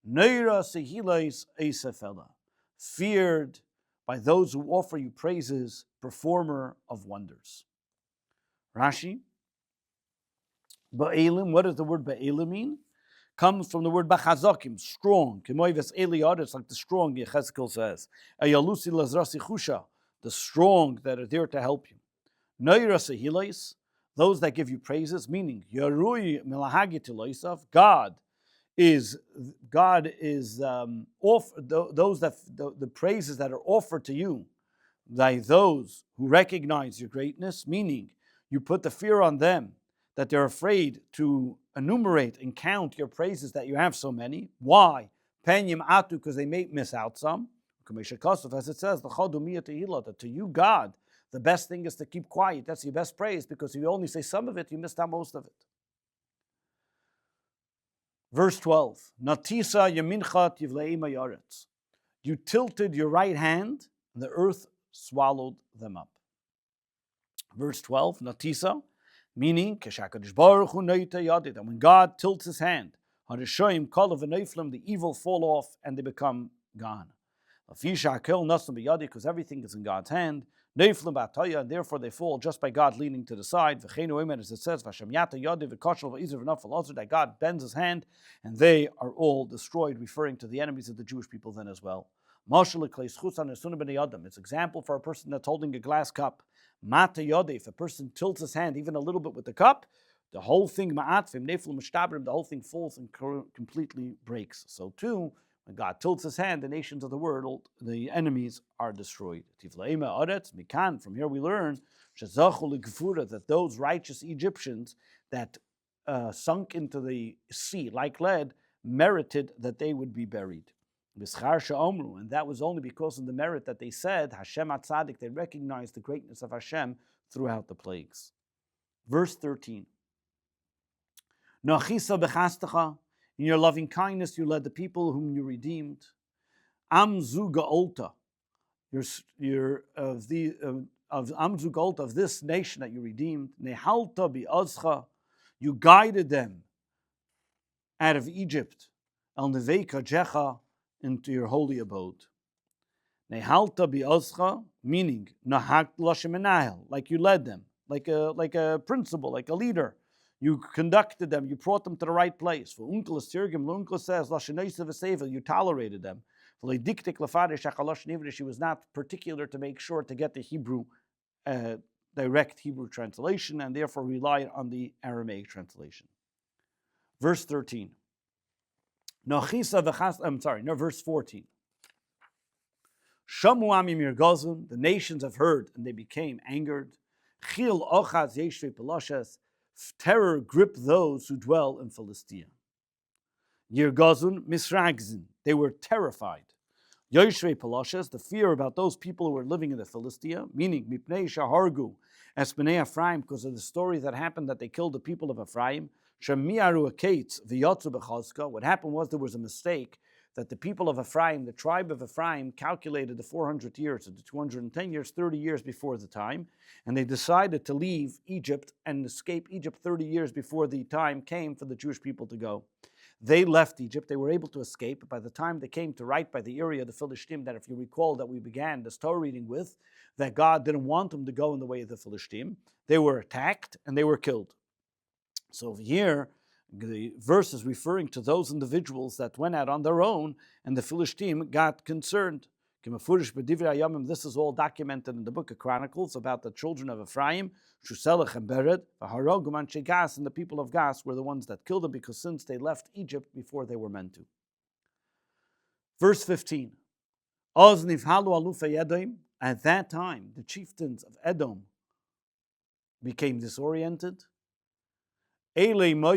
Neira sehilais esefela, feared by those who offer you praises, performer of wonders. Rashi, Ba'elim, what does the word Ba'elim mean? Comes from the word Bachazakim, strong. Kemoives Eliad, it's like the strong, Yechezkel says. Ayalusi lazrasi chusha, the strong that are there to help you. Neira sehilais, those that give you praises, meaning Yarui milahagi tiloisav, God is those that the praises that are offered to you by those who recognize your greatness, meaning you put the fear on them that they're afraid to enumerate and count your praises that you have so many. Why? Penyim atu, because they may miss out some. As it says, that to you, God, the best thing is to keep quiet. That's your best praise, because if you only say some of it, you missed out most of it. Verse 12. Natisa yamincha tivleim hayaretz. You tilted your right hand, and the earth swallowed them up. Verse 12. Natisa, meaning that when God tilts his hand, the evil fall off and they become gone. Because everything is in God's hand. Neiflim b'ataya, and therefore they fall just by God leaning to the side. V'cheinu omer, as it says, V'Hashem yata yadav v'koshel v'izur v'nafal also, that God bends his hand, and they are all destroyed, referring to the enemies of the Jewish people then as well. It's example for a person that's holding a glass cup. Mata yodeh, if a person tilts his hand even a little bit with the cup, the whole thing ma'atfim, neflim mishtabrim, the whole thing falls and completely breaks. So too, when God tilts his hand, the nations of the world, the enemies are destroyed. From here we learn that those righteous Egyptians that sunk into the sea like lead merited that they would be buried. And that was only because of the merit that they said, Hashem Atzadik, they recognized the greatness of Hashem throughout the plagues. Verse 13. In your loving kindness you led the people whom you redeemed. Amzu Ga'olta, Amzu Ga'olta, of this nation that you redeemed. Nehalta bi'azcha, you guided them out of Egypt. El Neveika Jecha, into your holy abode. Nehalta bi'azcha, meaning nahakt lashem enahel, like you led them, like a principal, like a leader. You conducted them, you brought them to the right place. For Unkel says, you tolerated them. She was not particular to make sure to get the Hebrew, direct Hebrew translation, and therefore relied on the Aramaic translation. Verse 13. Verse 14. Shamu amim yirgazun, the nations have heard and they became angered. Chil ochaz yeshve pelashes, terror gripped those who dwell in Philistia. Yirgazun misragzin, they were terrified. Yoshve Palashes, the fear about those people who were living in the Philistia, meaning Mipnei Shahargu, Espnei Ephraim, because of the story that happened that they killed the people of Ephraim. Shemiaru Akates, V'yotzu B'chazka. What happened was there was a mistake that the people of Ephraim, the tribe of Ephraim, calculated the 400 years, the 210 years, 30 years before the time, and they decided to leave Egypt and escape Egypt 30 years before the time came for the Jewish people to go. They left Egypt. They were able to escape. But by the time they came to right by the area of the Philistine, that if you recall that we began this Torah reading with, that God didn't want them to go in the way of the Philistine, they were attacked and they were killed. So over here, the verse is referring to those individuals that went out on their own, and the Philistine got concerned. This is all documented in the book of Chronicles about the children of Ephraim, Shuselach and Bered, and the people of Gas were the ones that killed them, because since they left Egypt before they were meant to. Verse 15. At that time, the chieftains of Edom became disoriented. Trembling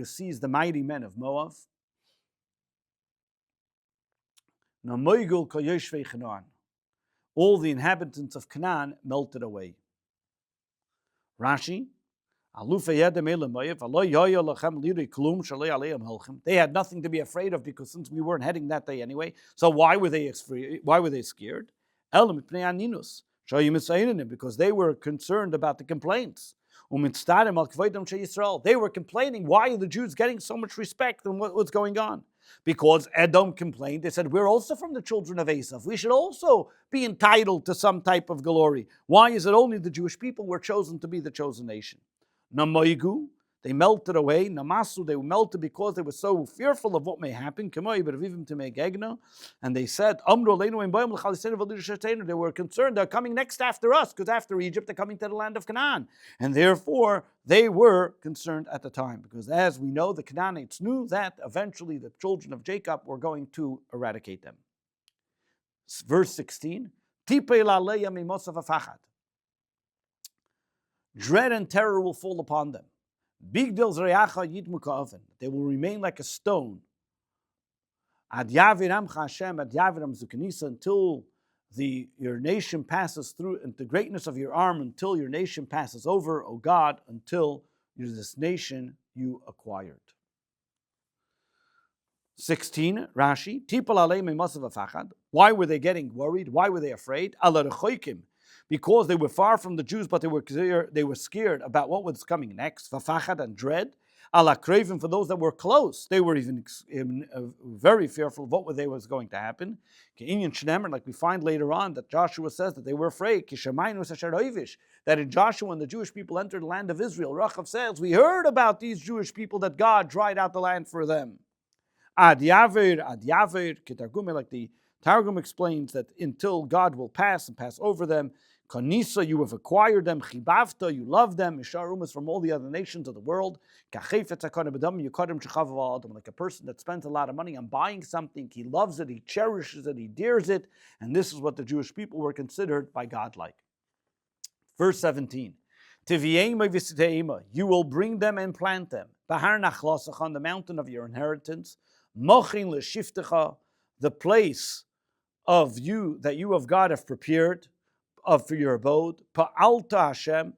seized the mighty men of Moab. All the inhabitants of Canaan melted away. Rashi, they had nothing to be afraid of, because since we weren't heading that day anyway, so why were they scared? Because they were concerned about the complaints. They were complaining, why are the Jews getting so much respect, and what's going on? Because Edom complained. They said, we're also from the children of Esav. We should also be entitled to some type of glory. Why is it only the Jewish people were chosen to be the chosen nation? Namoigu, they melted away. Namasu, they melted because they were so fearful of what may happen. And they said, they were concerned, they're coming next after us, because after Egypt, they're coming to the land of Canaan. And therefore, they were concerned at the time, because as we know, the Canaanites knew that eventually the children of Jacob were going to eradicate them. Verse 16, dread and terror will fall upon them. They will remain like a stone until your nation passes through, and the greatness of your arm, until your nation passes over, O God, until this nation you acquired. 16, Rashi, why were they getting worried? Why were they afraid? Because they were far from the Jews, but they were scared about what was coming next. Vafachad, and dread. Ala craven for those that were close. They were even very fearful of what was going to happen. Like we find later on that Joshua says that they were afraid. That in Joshua, when the Jewish people entered the land of Israel, Rachav says, we heard about these Jewish people that God dried out the land for them. Ad Yaver, like the Targum explains that until God will pass over them. Kanisa, you have acquired them. Chibavta, you love them. Misharumas from all the other nations of the world. Like a person that spends a lot of money on buying something, he loves it, he cherishes it, he dears it, and this is what the Jewish people were considered by God like. Verse 17. You will bring them and plant them. On the mountain of your inheritance. The place of you that you of God have prepared for your abode. Pa'alta Hashem,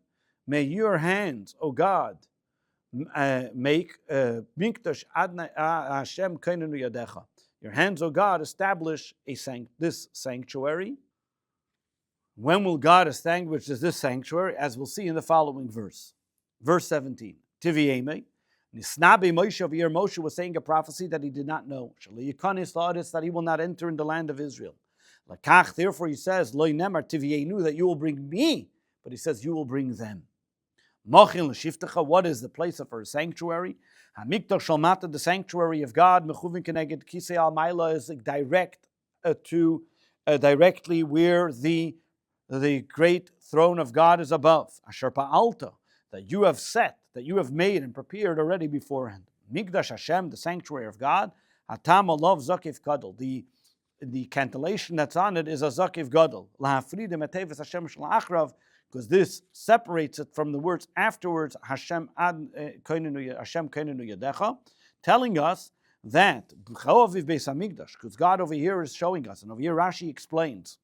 may your hands, O God, make Mikdash Hashem kainenu yadecha. Your hands, O God, establish this sanctuary. When will God establish this sanctuary? As we'll see in the following verse. Verse 17. Tivieme. Nisnabe Moshe over here, Moshe was saying a prophecy that he did not know. That he will not enter in the land of Israel. Lakach, therefore he says, Lo nemar tivienu, that you will bring me, but he says you will bring them. Mochin l'shiftecha, what is the place of her sanctuary? Hamikdash shalmata, the sanctuary of God, mechuvin keneged kisei al maila, is directly where the great throne of God is above. Asher pa'alta, that you have set, that you have made and prepared already beforehand. Migdash Hashem, the sanctuary of God, Hatam alav zakif gadol, the cantillation that's on it is a zakif gadol. Lahafridim eteves Hashem shlachrav, because this separates it from the words afterwards, Hashem kainenu yadecha, telling us that because God over here is showing us, and over here Rashi explains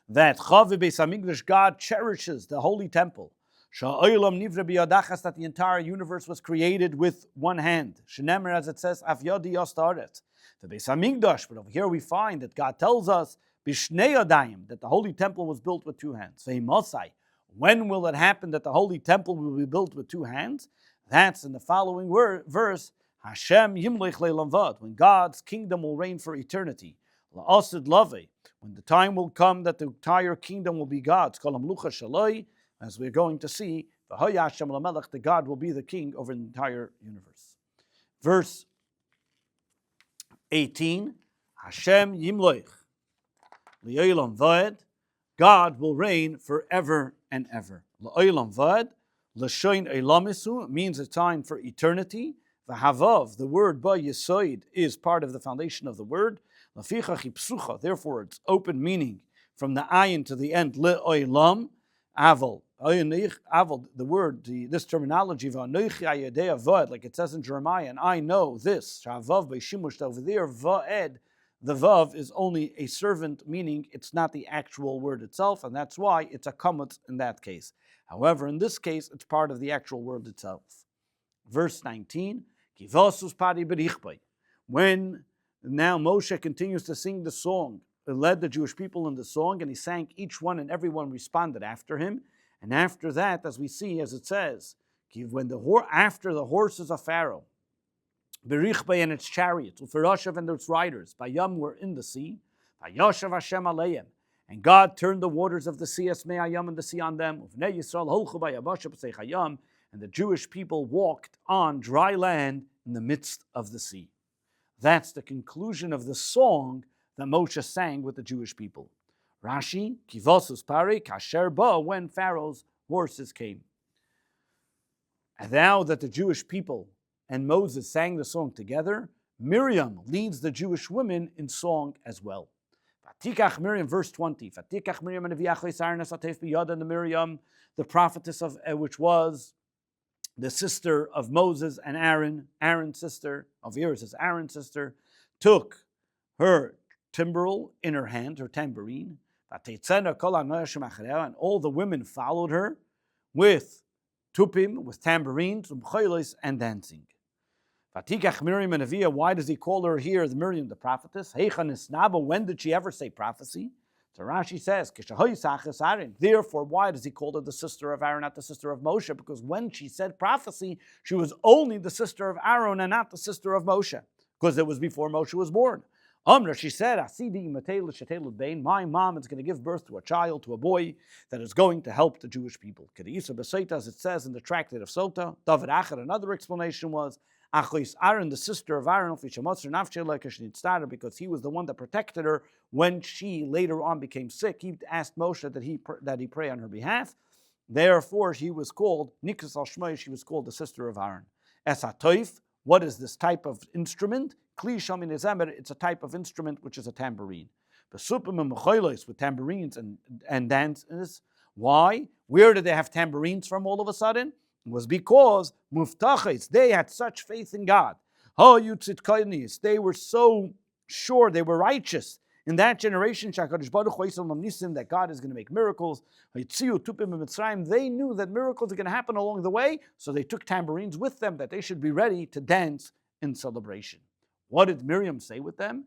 that Chaviv Beis Hamikdash, God cherishes the holy temple. That the entire universe was created with one hand. Shenemer, as it says, Af Yadi Yastaret. The Beis Hamikdash, but over here we find that God tells us Bishnei Yadayim, that the holy temple was built with two hands. Ve'imosai, when will it happen that the holy temple will be built with two hands? That's in the following verse. Hashem Yimlech Le'lam Vad, when God's kingdom will reign for eternity. La'asid Lavei, when the time will come that the entire kingdom will be God's. Kolam Lucha Shaloi, as we're going to see, the God will be the king over the entire universe. Verse 18, Hashem Yimloich, L'olam Vaed, God will reign forever and ever. L'olam Vaed, L'shoin Elamisu, means a time for eternity. V'havav, the word ba yesoid, is part of the foundation of the word. L'fichach ipsucha, therefore it's open meaning from the ayin to the end, L'olam, Aval. The word, this terminology, like it says in Jeremiah, and I know this, over there, va'ed, the vav is only a servant, meaning it's not the actual word itself, and that's why it's a kamat in that case. However, in this case, it's part of the actual word itself. Verse 19, when now Moshe continues to sing the song, he led the Jewish people in the song, and he sang each one, and everyone responded after him. And after that, as we see, as it says, when after the horses of Pharaoh, Berichbay and its chariots, Uferoshav and its riders, Bayam were in the sea, Vayoshav Hashem Aleim, and God turned the waters of the sea, Esmei Hayam, and the sea on them, Uvnei Yisrael Holchu Bayabasha B'Sei Hayam, and the Jewish people walked on dry land in the midst of the sea. That's the conclusion of the song that Moshe sang with the Jewish people. Rashi, Kivosus Pari, Kasher Ba, when Pharaoh's horses came. And now that the Jewish people and Moses sang the song together, Miriam leads the Jewish women in song as well. Vatikach Miriam, verse 20. Vatikach Miriam and the Miriam, the prophetess of which was the sister of Moses and Aaron, Aaron's sister, of here it says Aaron's sister, took her timbrel in her hand, her tambourine, and all the women followed her with tupim, with tambourines, and dancing. Why does he call her here the Miriam, the prophetess? When did she ever say prophecy? So Rashi says, therefore, why does he call her the sister of Aaron, not the sister of Moshe? Because when she said prophecy, she was only the sister of Aaron and not the sister of Moshe, because it was before Moshe was born. She said, my mom is going to give birth to a child, to a boy, that is going to help the Jewish people. As it says in the tractate of Sota, David Achar, another explanation was, Aaron, the sister of Aaron, because he was the one that protected her when she later on became sick. He asked Moshe that he pray on her behalf. Therefore, she was called Nikas al Shmai. She was called the sister of Aaron. Es hatoif. What is this type of instrument? Kli shamin ezemer. It's a type of instrument which is a tambourine. With tambourines and dances. Why? Where did they have tambourines from all of a sudden? It was because muftachis, they had such faith in God. They were so sure, they were righteous. In that generation, that God is going to make miracles. They knew that miracles are going to happen along the way, so they took tambourines with them, that they should be ready to dance in celebration. What did Miriam say with them?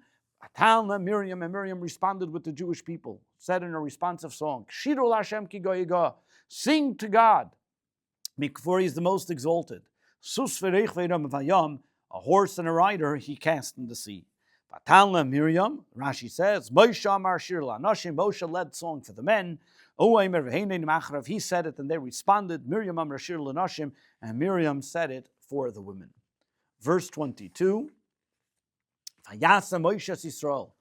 Miriam, and Miriam responded with the Jewish people, said in a responsive song, Shiru Hashem ki goyiga, sing to God, for he is the most exalted. A horse and a rider he cast in the sea. Miriam, Rashi says, Moshe led song for the men. He said it and they responded. Miriam Amrashir Lanashim, and Miriam said it for the women. Verse 22. Vayasa Moshe Yisrael.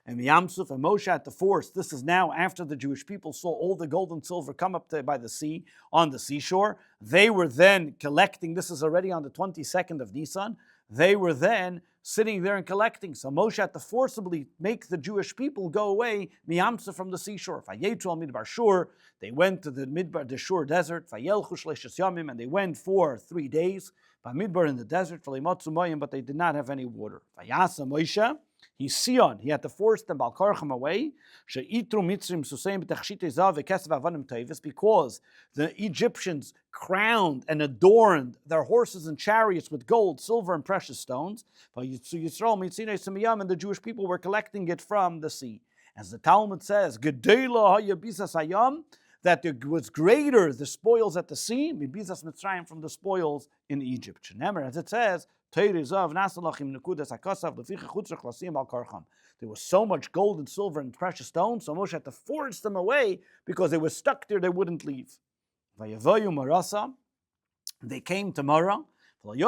And Yamsuf and Moshe at the force. This is now after the Jewish people saw all the gold and silver come up by the sea, on the seashore. They were then collecting. This is already on the 22nd of Nisan. They were then sitting there and collecting. So Moshe had to forcibly make the Jewish people go away, Miyamsa, from the seashore. They went to the Shur desert, and they went for 3 days. Midbar in the desert, but they did not have any water. Vayasa Moshe, he had to force them Balkarcham away. Because the Egyptians crowned and adorned their horses and chariots with gold, silver, and precious stones. And the Jewish people were collecting it from the sea. As the Talmud says, that there was greater the spoils at the sea, from the spoils in Egypt. As it says, there was so much gold and silver and precious stones, so Moshe had to force them away because they were stuck there, they wouldn't leave. They came to Marah, but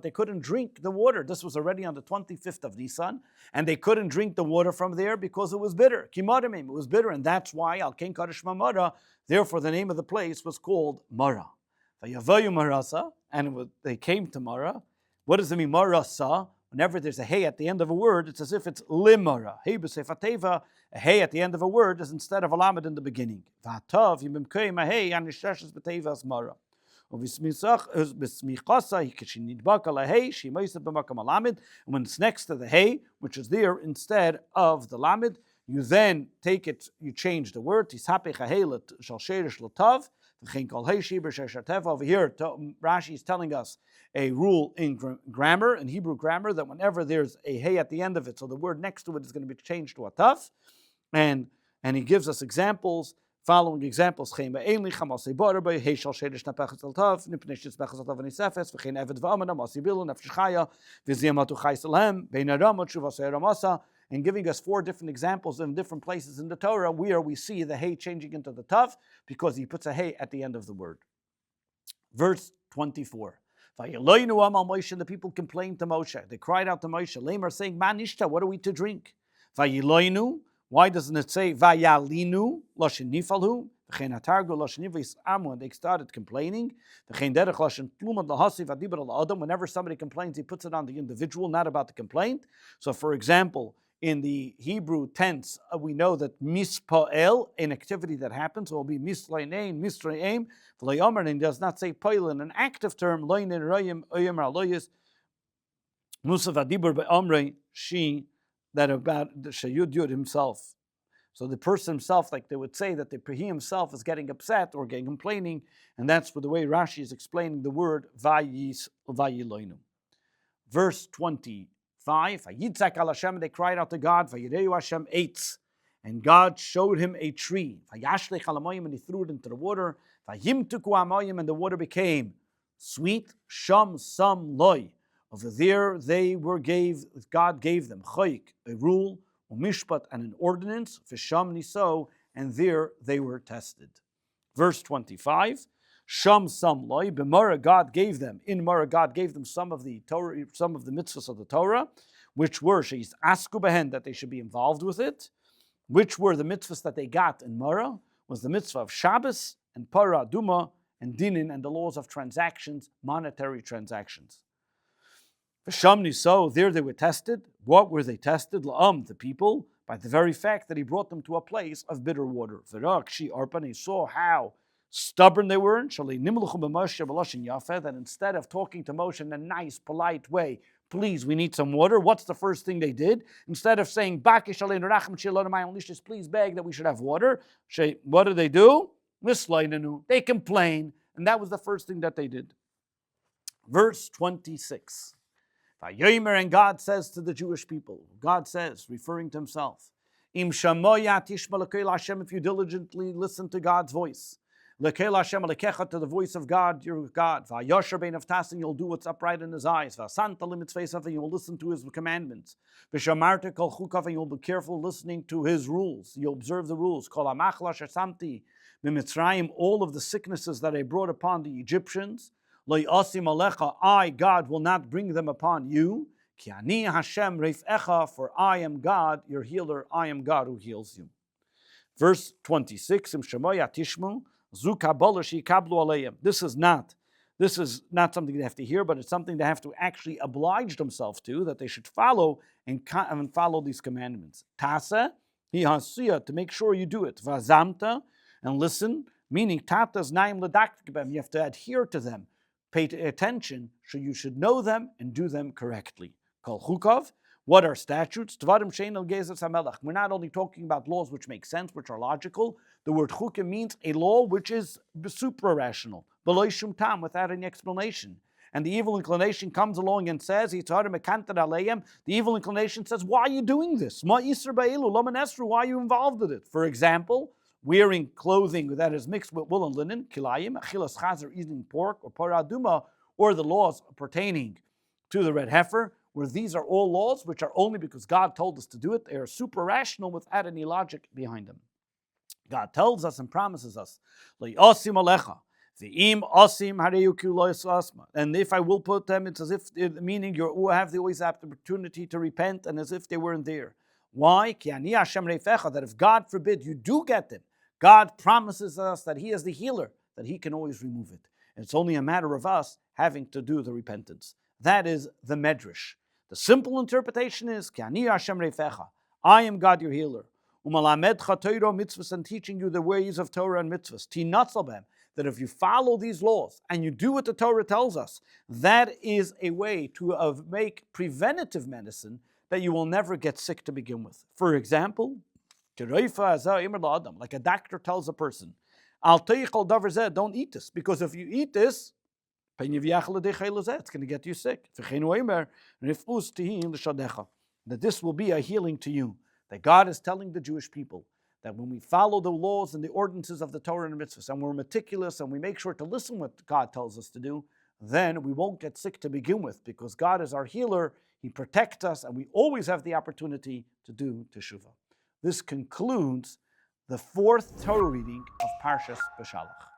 they couldn't drink the water. This was already on the 25th of Nisan, and they couldn't drink the water from there because it was bitter. It was bitter, and that's why Al-Ken Kadosh Marah, therefore the name of the place was called Marah. And they came to Marah. What does it mean, Marasa? Whenever there's a hey at the end of a word, it's as if it's limara. Hey b'sefateva, a hey at the end of a word is instead of a lamed in the beginning. V'atav yimimkeim a hey and nisheshes b'tevas mara. When it's next to the hey, which is there instead of the lamed, you then take it, you change the word. Over here, Rashi is telling us a rule in grammar, in Hebrew grammar, that whenever there's a hey at the end of it, so the word next to it is going to be changed to a taf, and he gives us examples. Following examples: Hey and giving us 4 different examples in different places in the Torah where we see the hey changing into the tav because he puts a hey at the end of the word. Verse 24. The people complained to Moshe. They cried out to Moshe, Lamar, saying, Manishta, what are we to drink? Why doesn't it say Vayalinu Loshin Nifalhu? They started complaining. Whenever somebody complains, he puts it on the individual, not about the complaint. So, for example, in the Hebrew tense, we know that mispael, an activity that happens, will be mislainain, misraim, and it does not say pail in an active term, loinin royim oyem aloyes, musaf adibur be'amrei she, that about the Shayud Yud himself. So the person himself, like they would say that he himself is getting upset or getting complaining, and that's the way Rashi is explaining the word vayiloinu. Verse 25, Vayitzak al Hashem, they cried out to God, Vayireu Hashem eitz. And God showed him a tree. And he threw it into the water. And the water became sweet. Sham sam loy. Over there God gave them chayik, a rule, umishpat, and an ordinance, v'sham niso, and there they were tested. Verse 25. Sham sam loy. B'mara God gave them. In Mara God gave them some of the Torah, some of the mitzvahs of the Torah, which were she's asku behen, that they should be involved with it. Which were the mitzvahs that they got in Mara, was the mitzvah of Shabbos and Para, Duma, and Dinin, and the laws of transactions, monetary transactions. V'shamni, so there they were tested. What were they tested? La'am, the people, by the very fact that he brought them to a place of bitter water. V'rak shi arpan, he saw how stubborn they were, that instead of talking to Moshe in a nice, polite way, please, we need some water. What's the first thing they did? Instead of saying, please beg that we should have water, what do? They complain, and that was the first thing that they did. Verse 26. And God says to the Jewish people, God says, referring to himself, if you diligently listen to God's voice, to the voice of God, your God. You'll do what's upright in his eyes. You'll listen to his commandments. You'll be careful listening to his rules. You'll observe the rules. All of the sicknesses that I brought upon the Egyptians, I, God, will not bring them upon you. For I am God, your healer. I am God who heals you. Verse 26. This is not something they have to hear, but it's something they have to actually oblige themselves to, that they should follow and follow these commandments. Tasa, to make sure you do it. Vazamta, and listen, meaning tatas naim ledaktikbem, you have to adhere to them. Pay attention, so you should know them and do them correctly. Kol chukov, what are statutes? We're not only talking about laws which make sense, which are logical. The word chukim means a law which is supra-rational, without any explanation. And the evil inclination comes along and says, the evil inclination says, why are you doing this? Why are you involved in it? For example, wearing clothing that is mixed with wool and linen, kilayim, achilas chazer, eating pork, or paraduma, or the laws pertaining to the red heifer, where these are all laws which are only because God told us to do it. They are super rational without any logic behind them. God tells us and promises us, and if I will put them, it's as if, meaning you will have always the opportunity to repent, and as if they weren't there. Why? That if God forbid you do get them, God promises us that he is the healer, that he can always remove it. And it's only a matter of us having to do the repentance. That is the medrash. The simple interpretation is, I am God your healer. And teaching you the ways of Torah and mitzvahs. That if you follow these laws and you do what the Torah tells us, that is a way to make preventative medicine that you will never get sick to begin with. For example, like a doctor tells a person, don't eat this, because if you eat this, it's going to get you sick. That this will be a healing to you. That God is telling the Jewish people that when we follow the laws and the ordinances of the Torah and the mitzvahs, and we're meticulous and we make sure to listen what God tells us to do, then we won't get sick to begin with, because God is our healer, he protects us, and we always have the opportunity to do teshuvah. This concludes the fourth Torah reading of Parshas Beshalach.